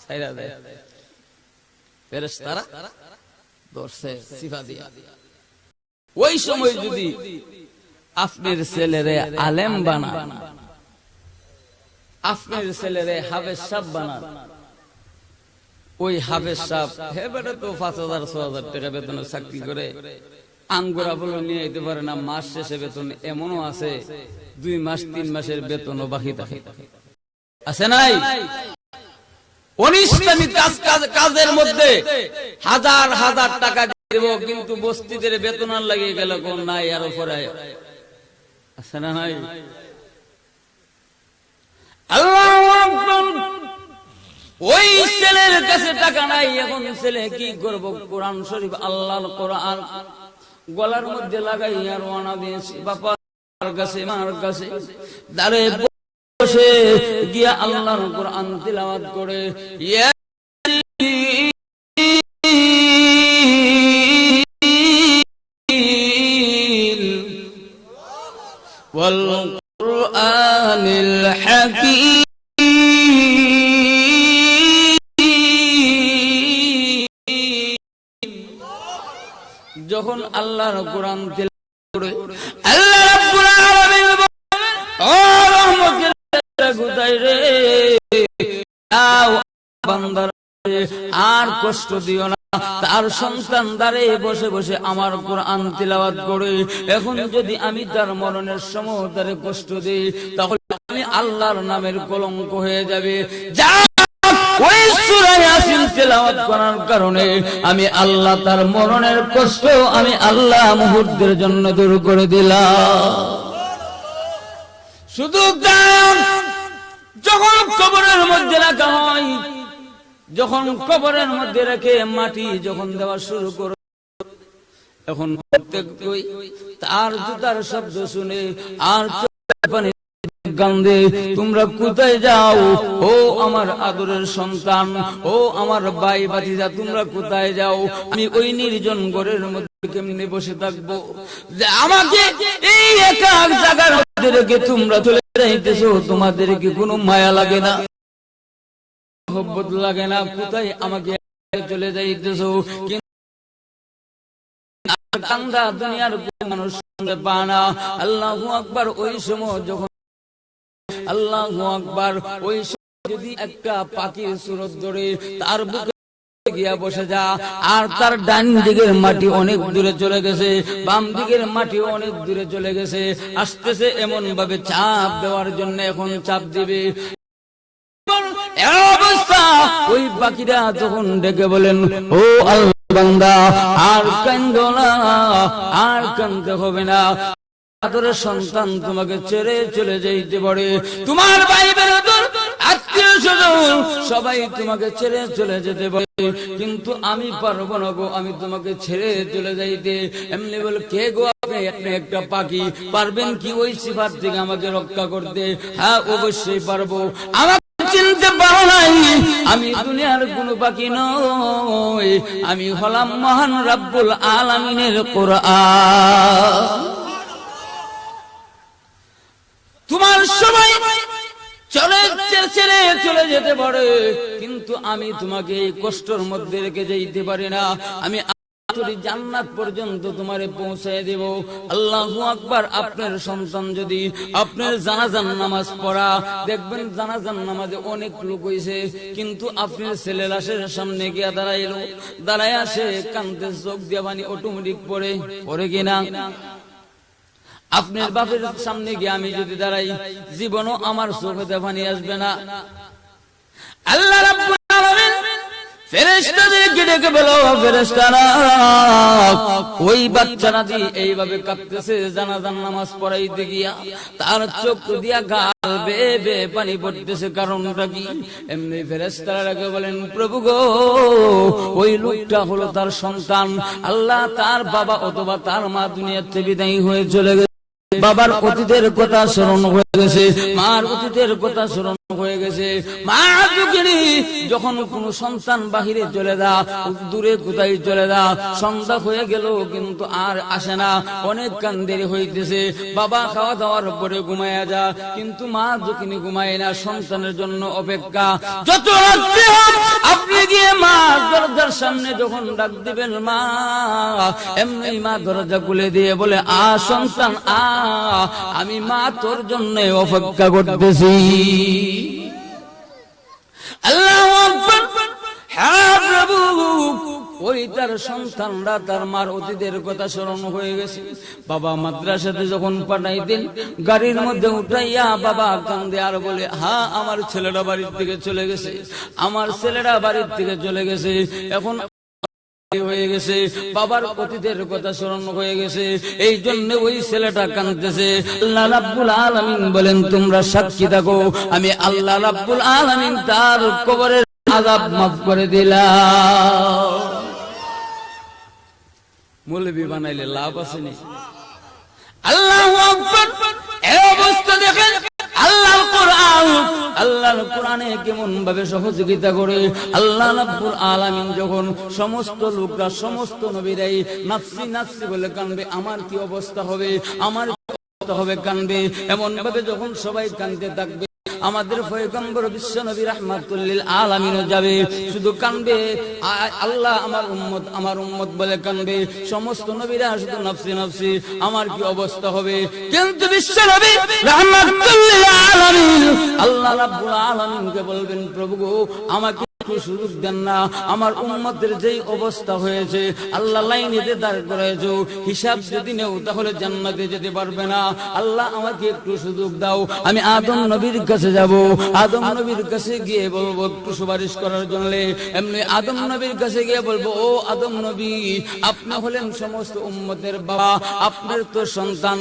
ছাইরা দেয়, ফেরেশতারা ধরছে সিফা দিয়া। ওই সময় যদি আপনার ছেলেরে আলেম বানান, আপনার ছেলেরে হাফেজ সাহেব বানান, ওই হাফেজ সাহেব হেবেটা তো 5,000-6,000 টাকা বেতনের চাকরি করে, আঙ্গুরা বলে নিয়ে যেতে পারে না, মাস শেষে বেতন এমনও আছে 2 মাস 3 মাসের বেতনও বাকি থাকে, আছে নাই? অনিষ্টামি কাজের মধ্যে হাজার হাজার টাকা দেব, কিন্তু বস্তিদের বেতন আর লাগিয়ে গেল কোন নাই, আর উপরে আছে না নাই? আল্লাহু আকবার। ওই ছেলের কাছে টাকা নাই, এখন ছেলে কি করব? কোরআন শরীফ, আল্লাহর কোরআন গলার মধ্যে লাগাই আর রওনা দিয়েছি বাবার কাছে, মার কাছে দাঁড়ে বসে গিয়া আল্লাহর কোরআন তিলাওয়াত করে, ইয়া ওয়াল কুরআনিল হাকীম যখন আল্লাহর কোরআন তিলাওয়াত করে আল্লাহ রাব্বুল আলামিন বলেন ও রহমতের গুদাই রে বান্দার আর কষ্ট দিও না তার সন্তান দ্বারে বসে বসে আমার কোরআন তিলাওয়াত করে এখন যদি আমি তার মরণের সময় তারে কষ্ট দিই তাহলে আমি আল্লাহর নামের কলঙ্ক হয়ে যাবে যা ওই সূরা ইয়াসিন তিলাওয়াত করার কারণে আমি আল্লাহ তার মরণের কষ্ট আমি আল্লাহ মুহূর্তের জন্য দূর করে দিলাম শুধু যখন কবরের মধ্যে রাখা হয় যখন কবরের মধ্যে রেখে মাটি যখন দেওয়া শুরু করে এখন প্রত্যেকই তার জুতার শব্দ শুনে আর কান্দে তোমরা কোথায় যাও ও আমার আদরের সন্তান ও আমার ভাই ভাতিজা তোমরা কোথায় যাও আমি ওই নির্জন ঘরের মধ্যে কেমনে বসে থাকবো যে আমাকে এই একা জায়গার মধ্যে রেখে তোমরা চলে যাইতেছো তোমাদের কি কোনো মায়া লাগে না মোহব্বত লাগে না কোথায় আমাকে চলে যাইতেছো কান্দা দুনিয়ার মানুষ শুনতে পায় না আল্লাহু আকবার ওই সময় যখন আল্লাহু আকবার ওই সময় যদি একটা পাখির সুরত ধরে তার বুকে গিয়া বসে যা আর তার ডান দিকের মাটি অনেক দূরে চলে গেছে বাম দিকের মাটি অনেক দূরে চলে গেছে আসতেছে এমন ভাবে চাপ দেওয়ার জন্য এখন চাপ দিবে অবস্থা ওই পাখিরা তখন ডেকে বলেন ও আল্লাহ বান্দা আর কান্দো না আর কান্দতে হবে না আদরের সন্তান তোমাকে ছেড়ে চলে যাইতে পারে তোমার ভাই বেরাদর আত্মীয় স্বজন সবাই তোমাকে ছেড়ে চলে যেতে পারে কিন্তু আমি পারবো না গো আমি তোমাকে ছেড়ে চলে যাইতে এমনি বলে কে গো আপনি একটা পাখি পারবেন কি ওই সিফাত থেকে আমাকে রক্ষা করতে হ্যাঁ অবশ্যই পারবো আমাকে চিনতে পারো নাই আমি দুনিয়ার কোনো পাখি নই আমি হলাম মহান রাব্বুল আলামিনের কোরআন তোমার সবাই চলে যেতে পারে কিন্তু আমি তোমাকে এই কষ্টের মধ্যে রেখে যেতে পারি না আমি জান্নাত পর্যন্ত তোমারে পৌঁছায় দেব আল্লাহু আকবার আপনার সন্তান যদি আপনার জানাজার নামাজ পড়া দেখবেন জানাজার নামাজে অনেক লোক হইছে কিন্তু আপনার ছেলে লাশের সামনে গিয়া দাঁড়াইলো দাঁড়ায় আসে কান্দে চোখ দিয়া পানি অটোমেটিক পড়ে কিনা আপনার বাপের সামনে গিয়ে আমি যদি দাঁড়াই জীবনও আমার চোখে পানি আসবে না আল্লাহ রাব্বুল আলামিন ফেরেশতাদেরকে ডেকে বলো ফেরেশতারা ওই বাচ্চারা দিয়ে এইভাবে কাঁদতেছে জানাজার নামাজ পড়াইতে গিয়া তার চোখ দিয়া গাল বেয়ে বেয়ে পানি পড়তেছে কারণটা কি এমনি ফেরেশতারা ডেকে বলেন প্রভু গো ওই লোকটা হলো তার সন্তান আল্লাহ তার বাবা অথবা তার মা দুনিয়া থেকে বিদায় হয়ে চলে গেছে বাবার অতীতের কথা স্মরণ হয়ে গেছে মার অতীতের কথা স্মরণ হয়ে গেছে মা দুঃখিনী যখন কোন সন্তান বাহিরে চলে যা দূরে কোথায় চলে যা সন্ধ্যা হয়ে গেল কিন্তু আর আসে না অনেক কান্দেরি হইতেছে বাবা খাওয়া দাওয়ার পরে ঘুমায়া যা কিন্তু মা দুঃখিনী ঘুমায় না সন্তানের জন্য অপেক্ষা যত রাত্রি হোক আপনি গিয়ে মা দরজার সামনে যখন ডাক দিবেন মা এমনি মা দরজা খুলে দিয়ে বলে আ সন্তান আ আমি মা তোর জন্য অপেক্ষা করতেছি আল্লাহু আকবার হ্যাঁ প্রভু ওই তার সন্তানরা তার মার অতীতের কথা স্মরণ হয়ে গেছে বাবা মাদ্রাসাতে যখন পাঠাইতেন গাড়ির মধ্যে উঠাইয়া বাবা কান্দে আর বলে হ্যাঁ আমার ছেলেরা বাড়ির থেকে চলে গেছে আমার ছেলেরা বাড়ির থেকে চলে গেছে এখন হয়ে গেছে বাবার অতীতের কথা স্মরণ হয়ে গেছে এই জন্য ওই ছেলেটা কাঁদতেছে আল্লাহ রাব্বুল আলামিন বলেন তোমরা সাক্ষী থাকো আমি আল্লাহ রাব্বুল আলামিন তার কবরের আযাব মাফ করে দিলাম মৌলবী বানাইলে লাভ আছে নি আল্লাহু আকবার এই অবস্থা দেখেন আল্লাহর কোরআন আল্লাহর কোরআনে কেমন ভাবে সহযোগিতা করে আল্লাহ রাব্বুল আলামিন যখন সমস্ত লোকরা সমস্ত নবীরাই নাফসি নাফসি বলে কাঁদবে আমার কি অবস্থা হবে আমার কি অবস্থা হবে কাঁদবে এমন ভাবে যখন সবাই কাঁদতে থাকবে আমাদের পয়গম্বর বিশ্ব নবী রাহমাতুল লিল আলামিন যাবে, শুধু কানবে আল্লাহ আমার উম্মত বলে কানবে। সমস্ত নবীরা শুধু নফসি নফসি, আমার কি অবস্থা হবে? কিন্তু বিশ্ব নবী রাহমাতুল লিল আলামিন আল্লাহ রাব্বুল আলামিনকে বলবেন, প্রভু গো আমাকে সুযোগ দেন না, আমার উম্মতের যেই অবস্থা হয়েছে, আল্লাহ লাইনে দাঁড় করেছো, হিসাব যদি নেও তাহলে জান্নাতে যেতে পারবে না, আল্লাহ আমাকে একটু সুযোগ দাও। আমি আদম নবীর কাছে যাব, আদম নবীর কাছে গিয়ে বলবো একটু সুপারিশ করার জন্য। এমনি আদম নবীর কাছে গিয়ে বলবো, ও আদম নবী, আপনি হলেন সমস্ত উম্মতের বাবা, আপনার তো সন্তান,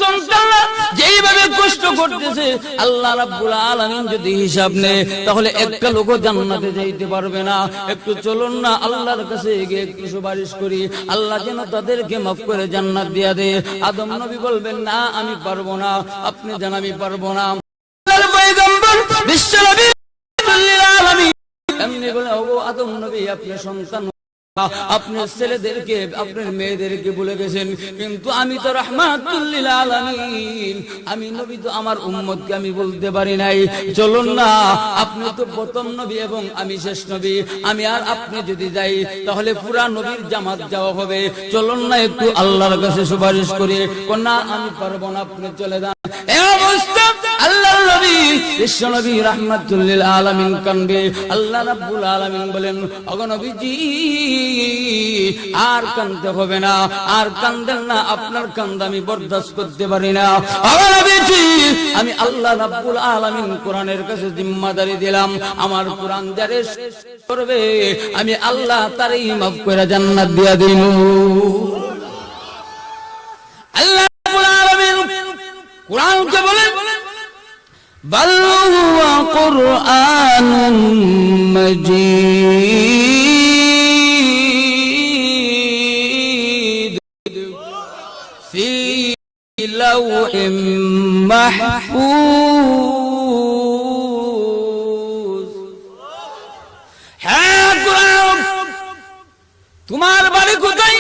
সন্তানরা যেইভাবে কষ্ট করতেছে, আল্লাহ রাব্বুল আলামিন যদি হিসাব নেয় তাহলে একটা লোকও জান্নাতে যাইতে পারবে না। একটু চলুন না আল্লাহর কাছে গিয়ে একটু সুপারিশ করি, আল্লাহ যেন তাদেরকে মাফ করে জান্নাত দিয়া দেয়। আদম নবী বলবেন, না আমি পারবো না। আপনি জান আমি পারবো না। আল্লাহর পয়গম্বর বিশ্ব নবী সাল্লাল্লাহু আলাইহি এমনি বলে, ও আদম নবী, আপনি সন্তান, আপনার ছেলেদেরকে আপনার মেয়েদেরকে বলে গেছেন, কিন্তু আমি তো রাহমাতুল লিল আলামিন, আমি নবী তো আমার উম্মতকে আমি বলতে পারি নাই। চলুন না, আপনি তো প্রথম নবী এবং আমি শেষ নবী, আমি আর আপনি যদি যাই তাহলে পুরা নবীর জামাত যাওয়া হবে। চলুন না একটু আল্লাহর কাছে সুপারিশ করি। না আমি পারবো না, আপনি চলে যান। এই অবস্থা আল্লাহর নবী বিশ্ব নবী রাহমাতুল লিল আলামিন কানবে। আল্লাহ রাব্বুল আলামিন বলেন, ওগো নবীজি আর কান্দতে হবে না, আর কান্দেন না, আপনার কান্দ আমি বরদাস্ত করতে পারি না। ওগো নবীজি, আমি আল্লাহ রাব্বুল আলামিন কোরআনের কাছে জিম্মাদারি দিলাম, আমার কোরআন যারে করবে আমি আল্লাহ তারই মাফ করে জান্নাত দিয়া দিন। আল্লাহ রাব্বুল আলামিন কোরআনকে বলেন, বাল হুয়া কুরআনুম মাজিদ ফি লাওহিম মাহফুজ। হ্যাঁ কোরআন, তোমার বাড়ি কোথায়?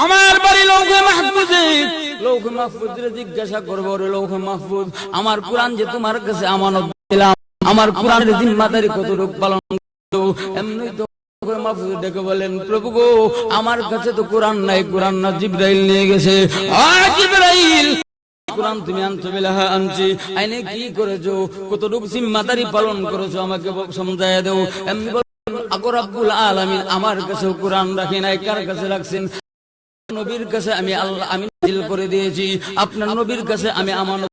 আমার বাড়ি লৌহে মাহফুজে। লৌহে মাহফুজের জিজ্ঞাসা করবো, রে লৌহে মাহফুজ, আমার কোরআন যে তোমার কাছে আমানত দিলাম, আমার কোরআনের জিম্মাদারি কতটুকু পালন করো? এমনি তো লৌহে মাহফুজ ডেকে বলেন, প্রভু গো আমার কাছে তো কোরআন নাই, কোরআন না জিবরাইল নিয়ে গেছে। জিবরাইল, কোরআন তুমি আনছো? বলে হ্যাঁ আনছি। আইনে কি করেছো, কতটুকু জিম্মাদারি পালন করেছো আমাকে সমঝাইয়া দেও। এমনি বলেন, আগো রাব্বুল আলামিন আমার কাছে কোরআন রাখি নাই, কার কাছে রাখছেন? নবীর কাছে আমি আল্লাহ আমি নাযিল করে দিয়েছি, আপনার নবীর কাছে আমি আমানত।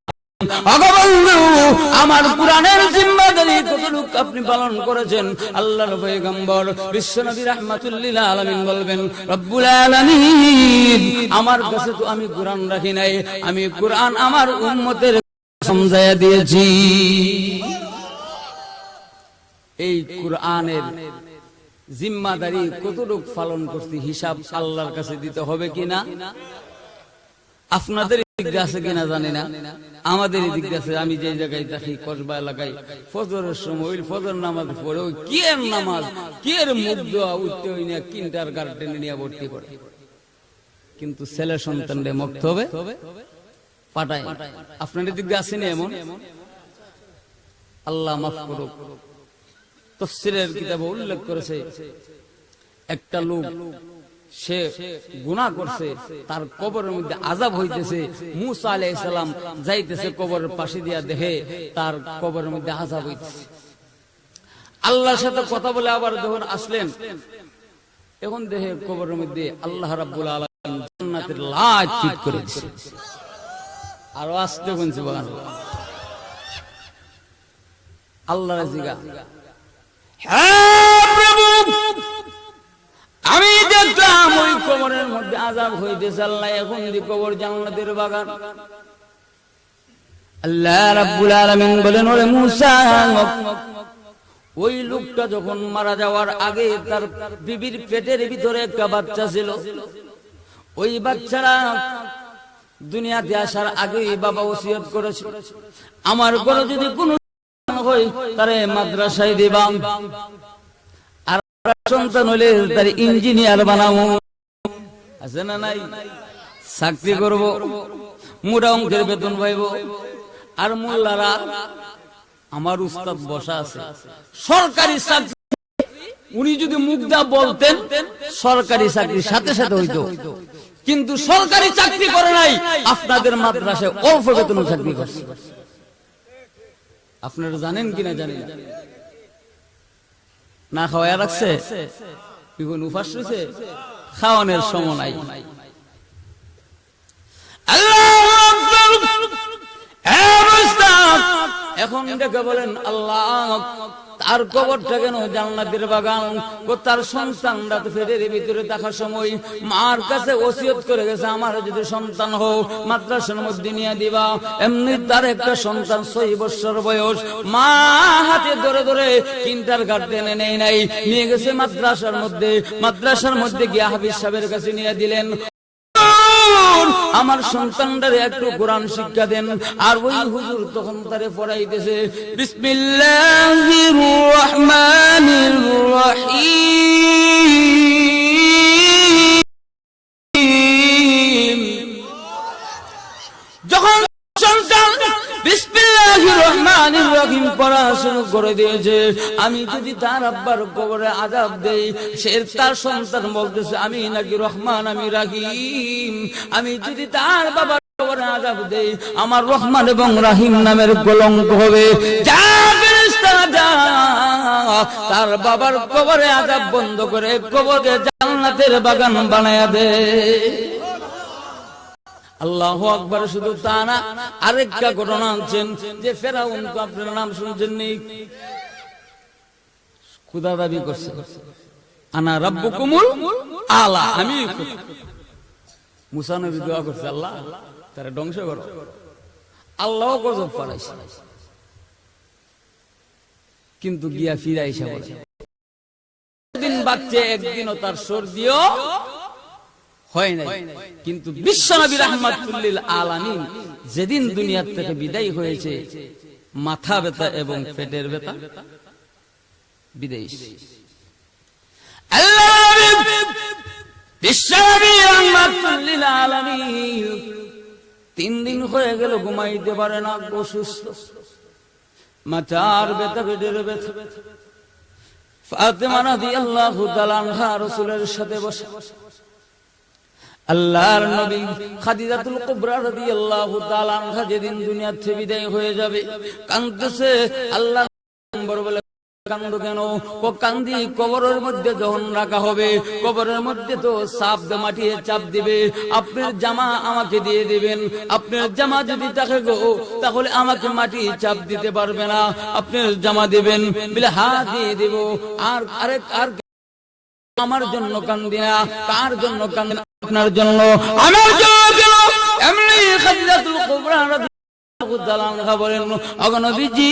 আমার কোরআনের জিম্মাদারি কতটুকু আপনি পালন করেছেন? আল্লাহর পয়গম্বর বিশ্ব নবী রাহমাতুল লিল আলামিন বলবেন, রব্বুল আলামিন আমার কাছে তো আমি কোরআন রাখি নাই, আমি কোরআন আমার উম্মতের সমঝাইয়া দিয়েছি। এই কোরআনের জিম্মাদারি কতটুকু পালন করতে হিসাব আল্লাহর কাছে দিতে হবে কিনা? আপনাদের দিক আছে কিনা জানি না, আমাদের দিক আছে। আমি যে জায়গায় থাকি কসবা এলাকায়, ফজরের সময় ফজর নামাজ পড়ে ওই কি এর নামাজ, কি এর মুখ দেওয়া উঠতে হই না, কিন্টার গার্ডেনে নিয়ে ভর্তি করে, কিন্তু ছেলে সন্তানরে মুক্ত হবে পাঠায়। আপনাদের দিক আছে না এমন? আল্লাহ মাফ করুক। তাফসীরের কিতাবে উল্লেখ করেছে, একটা লোক সে গুনাহ করছে, তার কবরের মধ্যে আযাব হইতেছে। মুসা আলাইহিস সালাম যাইতেছে কবরের পাশে দিয়া, দেখে তার কবরের মধ্যে আযাব হইতেছে। আল্লাহর সাথে কথা বলে আবার যখন আসলেন, এখন দেখে কবরের মধ্যে আল্লাহ রাব্বুল আলামিন জান্নাতের লাইট ফিট করে দিয়েছে। আর আসতে কোন সুবহানাল্লাহ। আল্লাহর জিগা, হ্যাঁ প্রভু, আমি দেখলাম ওই কবরের মধ্যে আযাব হইতেছে, আল্লাহ এখন দি কবর জান্নাতের বাগান। আল্লাহ রাব্বুল আলামিন বলেন, ওরে মুসা, ওই লোকটা যখন মারা যাওয়ার আগে তার বিবির পেটের ভিতরে একটা বাচ্চা ছিল, ওই বাচ্চারা দুনিয়াতে আসার আগে বাবা ওসিয়ত করেছিল, আমার ঘরে যদি কোনো হয় তারে মাদ্রাসায় দিবাম, আর সন্তান হলে তার ইঞ্জিনিয়ার বানাবো, আছে না নাই, চাকরি করব, মোটা অঙ্কের বেতন পাইব। আর মোল্লারা আমার উস্তাদ বসা আছে সরকারি চাকরি, উনি যদি মুগ্ধা বলতেন সরকারি চাকরির সাথে সাথে হইতো, কিন্তু সরকারি চাকরি করে নাই, আপনাদের মাদ্রাসায় অল্প বেতন চাকরি করছে। আপনারা জানেন কিনা জানেন না? খাওয়ায় রাখছে, বিভিন্ন উপাস রয়েছে, খাওয়ানোর সময় নাই। এখন ডেকে বলেন আল্লাহ, তার কবরটা কেন জান্নাতের বাগান? তার সন্তানরা তো ফেরের ভিতরে থাকার সময় মার কাছে ওসিয়ত করে গেছে, আমার যদি সন্তান হোক মাদ্রাসার মধ্যে নিয়ে দিবা। এমনি তার একটা সন্তান 6 বছর বয়স, মা হাতে ধরে ধরে কিন্ডারগার্টেন টেনে নেই নাই, নিয়ে গেছে মাদ্রাসার মধ্যে গিয়ে হাফিজ সাহেবের কাছে নিয়ে দিলেন, আমার সন্তানটারে একটু কোরআন শিক্ষা দেন। আর ওই হুজুর তখন তারে পড়াইতেছে বিসমিল্লাহির রহমানির রহিম। যখন সন্তান বিসমিল্লাহির রহমানির রহিম পড়া শুরু করে দিয়েছে, আমি যদি তার আব্বার কবরে আযাব দেই, সে তার সন্তান বলতেছে আমি নাকি রহমান, আমি রাহিম। আমি যদি তার বাবার কবরে আযাব দেই, আমার রহমান এবং রাহিম নামের কলঙ্ক হবে। যা ফেরেশতারা যা, তার বাবার কবরে আযাব বন্ধ করে কবরে জান্নাতের বাগান বানায়া দে। আল্লাহু আকবার। শুধু তা না, আরেকটা ঘটনা আনছেন যে ফেরাউন, তো আপনার নাম শুনছেন নি, খোদা দাবি করছে আনা রাব্বুকুমুল আলা, আমি মুসা নবী দোয়া করছে আল্লাহ তারে ধ্বংস করো, আল্লাহ গজব পড়াইছে, কিন্তু গিয়া ফিরে আইসা বলে দিন বাচ্চা, একদিনও তার সর্দিও হয় নাই। কিন্তু বিশ্বনবী রাহমাতুল লিল আলামিন যেদিন দুনিয়া থেকে বিদায় হয়েছে, মাথা ব্যথা এবং পেটের ব্যথা বিদায়। আল্লাহ বিশ্বনবী রাহমাতুল লিল আলামিন 3 দিন হয়ে গেল ঘুমাইতে পারে না, অসুস্থ, মাথার ব্যথা, পেটের ব্যথা। ফাতেমা রাদিয়াল্লাহু তাআলা আনহা রাসূলের সাথে বসে, আল্লাহর নবী খাদিজাতুল কুবরা রাদিয়াল্লাহু তাআলা আনহা যেদিন দুনিয়া থেকে বিদায় হয়ে যাবে কাঁদতেছে। আল্লাহ বলে কান্দো কেন? ও কান্দি কবরের মধ্যে যখন রাখা হবে, কবরের মধ্যে তো সাপ মাটিয়ে চাপ দিবে, আপনার জামা আমাকে দিয়ে দিবেন। আপনার জামা যদি থাকে গো, তাহলে আমাকে মাটি চাপ দিতে পারবে না, আপনার জামা দিবেন, বলে হাত দিয়ে দেব। আর আমার জন্য কান্দি না, কার জন্য কান্দি? আপনার জন্য, আমার জন্য কেন? এমনি খাদিজাতুল কুবরা রাদিয়াল্লাহু তাআলা আনহা বলেন, ওগো নবীজি,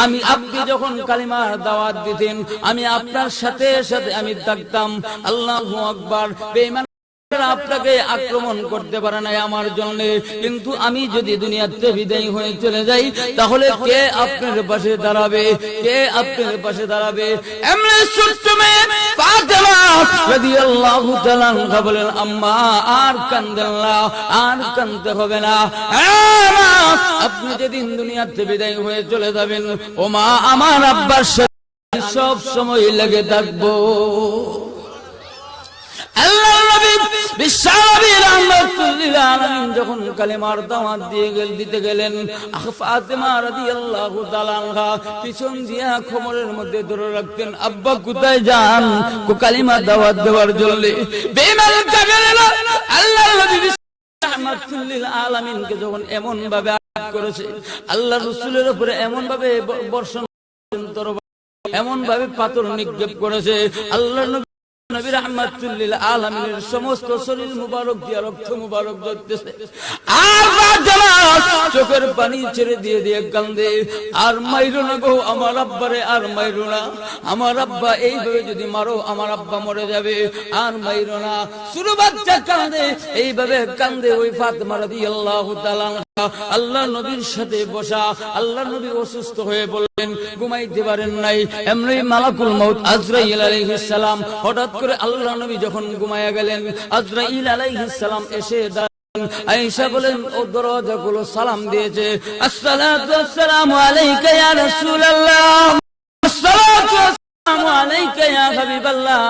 আমি আপনি যখন কালিমার দাওয়াত দিতেন, আমি আপনার সাথে সাথে আমি থাকতাম। আল্লাহু আকবার। বেঈমান আপনাকে আক্রমণ করতে পারে নাই আমার জন্য, কিন্তু আমি যদি দুনিয়াতে বিদায় হয়ে চলে যাই, তাহলে কে আপনার পাশে দাঁড়াবে? কে আপনার পাশে দাঁড়াবে? এমনি ছোট্ট মেয়ে ফাতেমা রাদিয়াল্লাহু তাআলা আনহা বলেন, আম্মা আর কান্দেন না, আর কাঁদতে হবে না। আপনি যেদিন দুনিয়াতে বিদায় হয়ে চলে যাবেন, ও মা, আমার আব্বার সাথে সব সময় লেগে থাকবো। আল্লাহ নবী বিশ্বনবী রাহমাতুল লিল আলামিন যখন কালেমার দাওয়াত দিতে গেলেন, ফাতেমা রাদিয়াল্লাহু তাআলা আনহা পিছন দিয়া খবরের মধ্যে ধরে রাখতেন, আব্বা কোথায় যান কালিমার দাওয়াত দেওয়ার জন্য? বেঈমান কাফেররা আল্লাহ নবী রাহমাতুল লিল আলামিনকে যখন এমন ভাবে আঘাত করেছে, আল্লাহর রাসূলের উপরে এমন ভাবে বর্ষণ, এমন ভাবে পাথর নিক্ষেপ করেছে, আল্লাহ নবী রাহমাতুল লিল আলামিনের সমস্ত শরীর মুবারক দিয়া রক্ত মুবারক ঝরতেছে। আর চোখের পানি ছেড়ে দিয়ে দিয়ে কান্দে, আর মাইরো না গো আমার আব্বারে, আর মাইরো না, আমার আব্বা এইভাবে যদি মারো আমার আব্বা মরে যাবে, আর মাইরো না। ছোট বাচ্চা কান্দে, এইভাবে কান্দে। ওই ফাতেমা রাদিয়াল্লাহু তাআলা আল্লাহ নবীর সাথে বসা, আল্লাহ নবী অসুস্থ হয়ে বললেন, ঘুমাইতে পারেন নাই। এমনি মালাকুল মউত আজরাইল আলাইহিস সালাম হঠাৎ করে আল্লাহ নবী যখন ঘুমায়া গেলেন, আজরাইল আলাইহিস সালাম এসে আয়েশা বলেন ও দরজাগুলো সালাম দিয়েছে, আসসালাতু ওয়াসসালামু আলাইকা ইয়া রাসূলুল্লাহ, আসসালাতু ওয়াসসালামু আলাইকা ইয়া হাবিবাল্লাহ।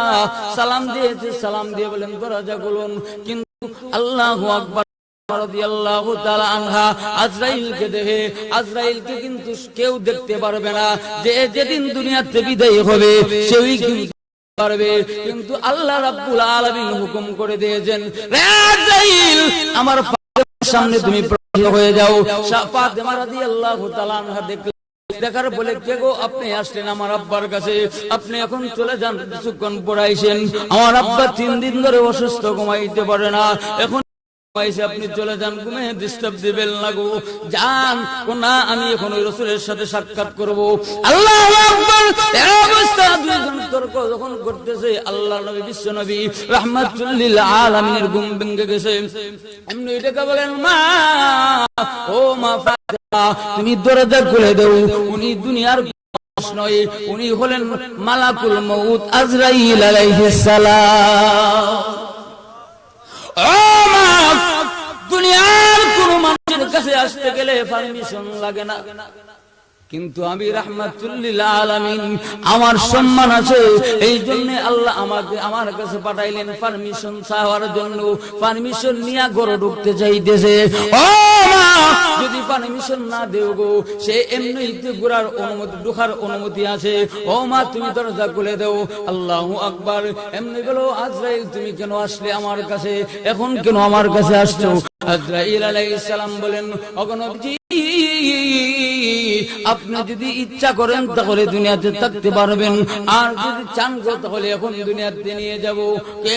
সালাম দিয়েছে, সালাম দিয়ে বলেন দরজাগুলো, কিন্তু আল্লাহু আকবার রাদিয়াল্লাহু তাআলা আনহা আজরাইলকে দেখে, আজরাইলকে কিন্তু কেউ দেখতে পারবে না, যে যেদিন দুনিয়াতে বিদায় হবে সেই পারবে, কিন্তু আল্লাহ রাব্বুল আলামিন হুকুম করে দিয়েছেন, রে আজরাইল আমার সামনে তুমি প্রবেশ হয়ে যাও। ফাতেমা রাদিয়াল্লাহু তাআলা আনহা দেখার বলে, কে গো আপনি আসলেন আমার আব্বার কাছে, আপনি এখন চলে যান, কিছুক্ষণ পড়াইছেন, আমার আব্বা 3 দিন ধরে অসুস্থ, ঘুমাইতে পারে না, এখন আপনি চলে যান, ঘুমে ডিস্টার্ব দিবেন না গো, যান। না, আমি এখন ওই রাসূলের সাথে সাক্ষাৎ করব। আল্লাহু আকবার। এই অবস্থা দুইজন তর্ক যখন করতেছে, আল্লাহর নবী বিশ্ব নবী রাহমাতুল লিল আলামিনের ঘুম ভেঙে গেছে। এমনি এটাকে বলেন, মা ও মা ফাতেমা, তুমি দরজা খুলে দাও, উনি দুনিয়ার মানুষ নয়, উনি হলেন মালাকুল মউত আজরাইল আলাইহিস সালাম। দুনিয়ার কোন মানুষের কাছে আসতে গেলে পারমিশন লাগে না, কিন্তু আমি রাহমাতুল লিল আলামিন, আমার সম্মান আছে, এই জন্য আল্লাহ আমাকে আমার কাছে পাঠাইলেন পারমিশন চাওয়ার জন্য। পারমিশন নিয়ে ঘরে ঢুকতে চাইতেছে। ও মা, যদি পারমিশন না দেও গো, সে এমনিতে ঘোরার অনুমতি, ঢোকার অনুমতি আছে। ও মা, তুমি দরজা খুলে দাও। আল্লাহু আকবার। এমনি বলো, আজরাইল তুমি কেন আসলে আমার কাছে, এখন কেন আমার কাছে আসছো? আজরাইল আলাইহিস সালাম বলেন, ওগো নবীজি, আপনি যদি ইচ্ছা করেন তাহলে দুনিয়াতে থাকতে পারবেন, আর যদি চান গো তাহলে এখন দুনিয়াতে নিয়ে যাব,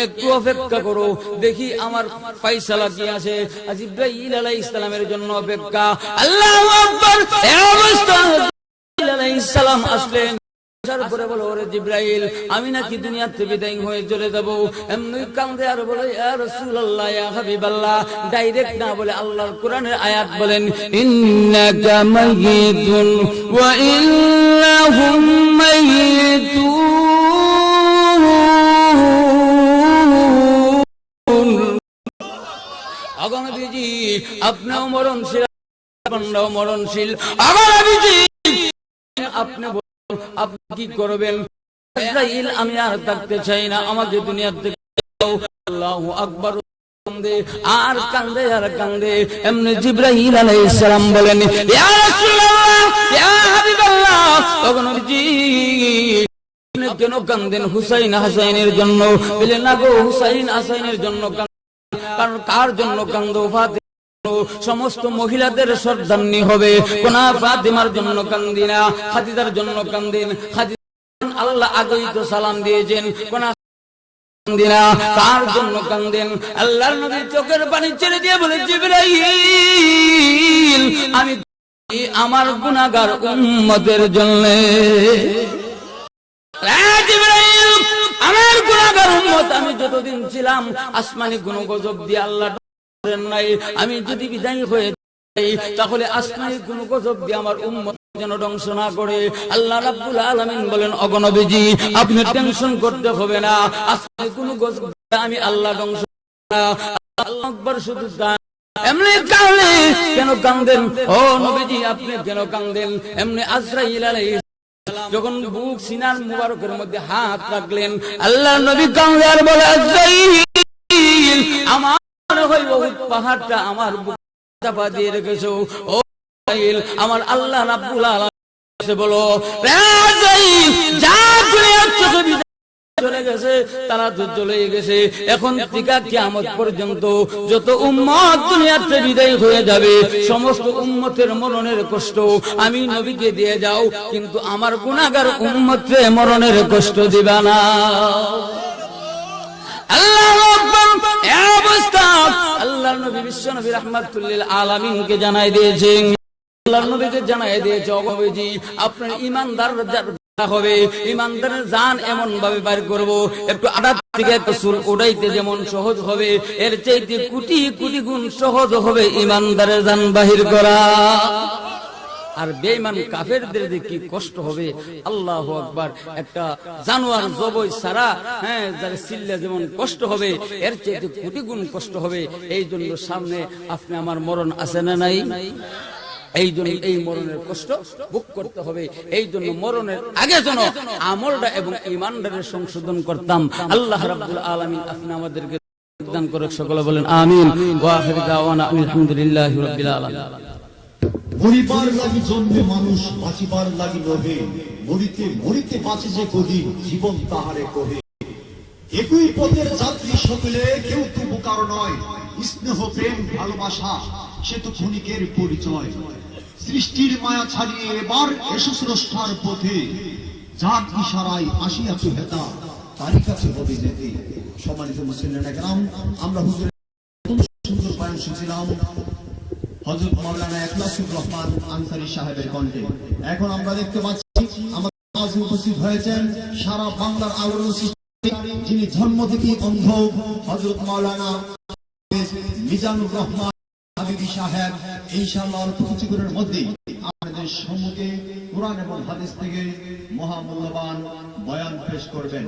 একটু অপেক্ষা করো, দেখি আমার ফয়সালা কি আছে। জিবরাইল আলাইহিস সালামের জন্য অপেক্ষা। আল্লাহু আকবার। এই অবস্থায় জিবরাইল আলাইহিস সালাম আসলেন। পরে বলো, ওরে জিবরাইল, আমি নাকি দুনিয়াতে বিদায় হয়ে চলে যাব। এমনি কান্দে আর বলে, ইয়া রাসূলুল্লাহ, ইয়া হাবিবাল্লাহ, ডাইরেক্ট না বলে আল্লাহর কোরআনের আয়াত বলেন, ইন্নাকা মাইয়িতুন ওয়া ইন্নাহুম মাইয়িতুন। আগনবীজি, আপনিও মরণশীল, আপনারাও মরণশীল। আগনবীজি, আপনি আপনি কি করবেন? আজরাইল, আমি আর থাকতে চাই না, আমাকে দুনিয়া থেকে দাও। আল্লাহু আকবার। আর কান্দে আর কান্দে। এমনি জিবরাইল আলাইহিস সালাম বলেন, ইয়া রাসূলুল্লাহ, ইয়া হাবিবাল্লাহ, ওগো নবীজি, আপনি কেন কান্দেন হুসাইন হাসাইনের জন্য? বলেন, না গো, হুসাইন হাসাইনের জন্য কারণ কার জন্য কান্দো? ফাতেমা। সমস্ত মহিলাদের সর্দান্নি হবে, কোন ফাতেমার জন্য কান্দিনা, খাদিজার জন্য কান্দিন। খাদিজা আল্লাহ আগেই তো সালাম দিয়েছেন, কোন কান্দিনা, কার জন্য কান্দেন? আল্লাহর নবী চোখের পানি ছেড়ে দিয়ে বলে, জিবরাইল, আমি আমার গুনাহগার উম্মতের জন্য। জিবরাইল, আমার গুনাহগার উম্মত, আমি যতদিন ছিলাম আসমানি গুণ গজব দিয়ে আল্লাহ নাই, আমি যদি বিদায় হয়ে যাই তাহলে আসমানি কোন গজব দিয়ে আমার উম্মত যেন ধ্বংস না করে। আল্লাহ রাব্বুল আলামিন বলেন, ওগো নবীজি, আপনি টেনশন করতে হবে না, আসমানি কোন গজব আমি আল্লাহ ধ্বংস না। আল্লাহু আকবার। শুধু এমনি কাঁদলে কেন কাঁদেন? ও নবীজি, আপনি কেন কাঁদেন? এমনি আজরাইল আলাইহিস সালাম যখন বুক সিনার মুবারকের মধ্যে হাত রাখলেন, আল্লাহর নবী কাঁদে আর বলে, আজরাইল, আমার পাহাড়টা আমার বুকে চাপা দিয়ে রেখেছো। ও আজরাইল, আমার আল্লাহ রাব্বুল আলামিন বলো, আজরাইল, যা দুনিয়া থেকে বিদায় চলে গেছে, তারা তো চলে গেছে, এখন থেকে কিয়ামত পর্যন্ত যত উম্মত দুনিয়াতে বিদায় হয়ে যাবে, সমস্ত উম্মতের মরণের কষ্ট আমি নবীকে দিয়ে যাও, কিন্তু আমার গুনাহগার উম্মতকে মরণের কষ্ট দিবা না। আল্লাহু আকবার। এই অবস্থা আল্লাহর নবী বিশ্ব নবী রাহমাতুল লিল আলামিনকে জানাই দিয়েছেন। আল্লাহর নবীকে জানাই দিয়েছে, ওগো নবীজি, আপনার ঈমানদার হবে, ঈমানদারের জান এমন ভাবে বাইর করব, একটু আড়াত থেকে একটা চুল উড়াইতে যেমন সহজ হবে, এর চাইতে কোটি কোটি গুণ সহজ হবে ঈমানদারের জান বাহির করা। আর বেঈমান কাফেরদের যে কি কষ্ট হবে, আল্লাহু আকবার। একটা জানোয়ার জবই ছাড়া যার সিল্লা যেমন কষ্ট হবে, এর চেয়ে কোটি গুণ কষ্ট হবে। এই জন্য সামনে আপনি আমার মরণ আছে না নাই? এই জন্য এই মরণের কষ্ট ভোগ করতে হবে। এই জন্য মরণের আগে যেন আমলটা এবং ঈমানটাকে সংশোধন করতাম। আল্লাহ রাব্বুল আলামিন আপনি আমাদেরকে দান করে, সকলে বলেন আমিন। ওয়া আখিরু দাওয়ানা আলহামদুলিল্লাহি রাব্বিল আলামিন। মরিবার লাগি জন্মে মানুষ, বাঁচিবার লাগি নহে, মরিতে মরিতে বাঁচে যে কদিন, জীবন তাহারে কহে। একই পথের যাত্রী সকলে, কেউ তো বোকার নয়। স্নেহ প্রেম ভালোবাসা সে তো ক্ষণিকের পরিচয়। সৃষ্টির মায়া ছাড়িয়ে এবার এসো স্রষ্টার পথে, যার ইশারায় আসিয়াছে হেতা, তারই কাছে হবে যেতে। সম্মানিত মুসলিমরা কেরাম, আমরা হুজুরের সুন্দর বয়ান শুনছিলাম হযরত মাওলানা ইখলাসুর রহমান আনসারী সাহেবের কণ্ঠে। এখন আমরা দেখতে পাচ্ছি আমাদের মাঝে উপস্থিত হয়েছেন সারা বাংলার আলোড়ন সৃষ্টি, যিনি জন্ম থেকেই অন্ধ, হযরত মাওলানা মিজানুর রহমান হাবিবি সাহেব। ইনশাআল্লাহ অল্প কিছুক্ষণের মধ্যেই আপনাদের সম্মুখে কোরআন এবং হাদিস থেকে মহামূল্যবান বয়ান পেশ করবেন।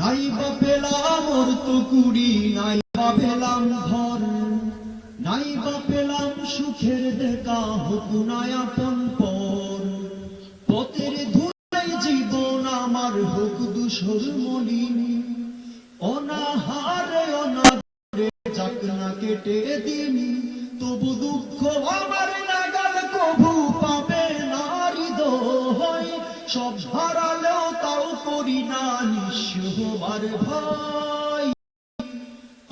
নাই বা পেলাম ওর তো কুড়ি, নাই বা পেলাম ঘর, নাই বা পেলাম সুখের দেখা, হুকুনায় আপন পর। পথের ধুলাই জীবন আমার হোক দুশোর মলিন, অনাহারে অনাদরে যাক না কেটে দিন। তবু দুঃখ আমার নাগাল কভু পাবে না হৃদয়, সব হারালেও তাও করি না নিঃস্ব হবার ভয়।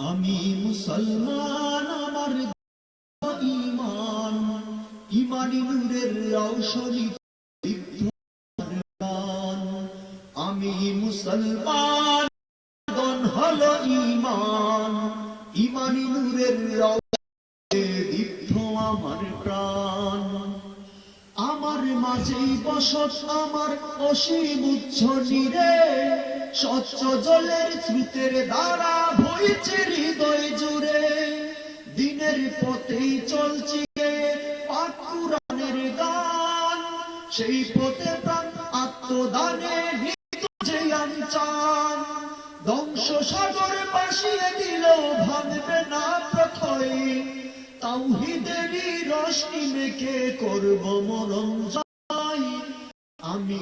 আমি মুসলমান, আমার ঈমান, ঈমানি নূরের রওশনী দীপ্ত প্রাণ। আমি মুসলমান, হলো ঈমান, ঈমানি নূরের রওশনী দীপ্ত আমার প্রাণ। আমার মাঝেই বসত আমার অসীম উচ্ছ্বসী রে, স্বচ্ছ জলের স্রোতের দ্বারা বইছে হৃদয় জুড়ে। দিনের পথেই চলছি পাক কুরআনের গান, সেই পথে প্রাণ আত্মদানে নিত যে আনচান। ধ্বংস সাগর ভাসিয়ে দিল ভাঙবে না প্রথই, তাওহীদেরই রশ্মি মেখে করব মরণ জয়। আমি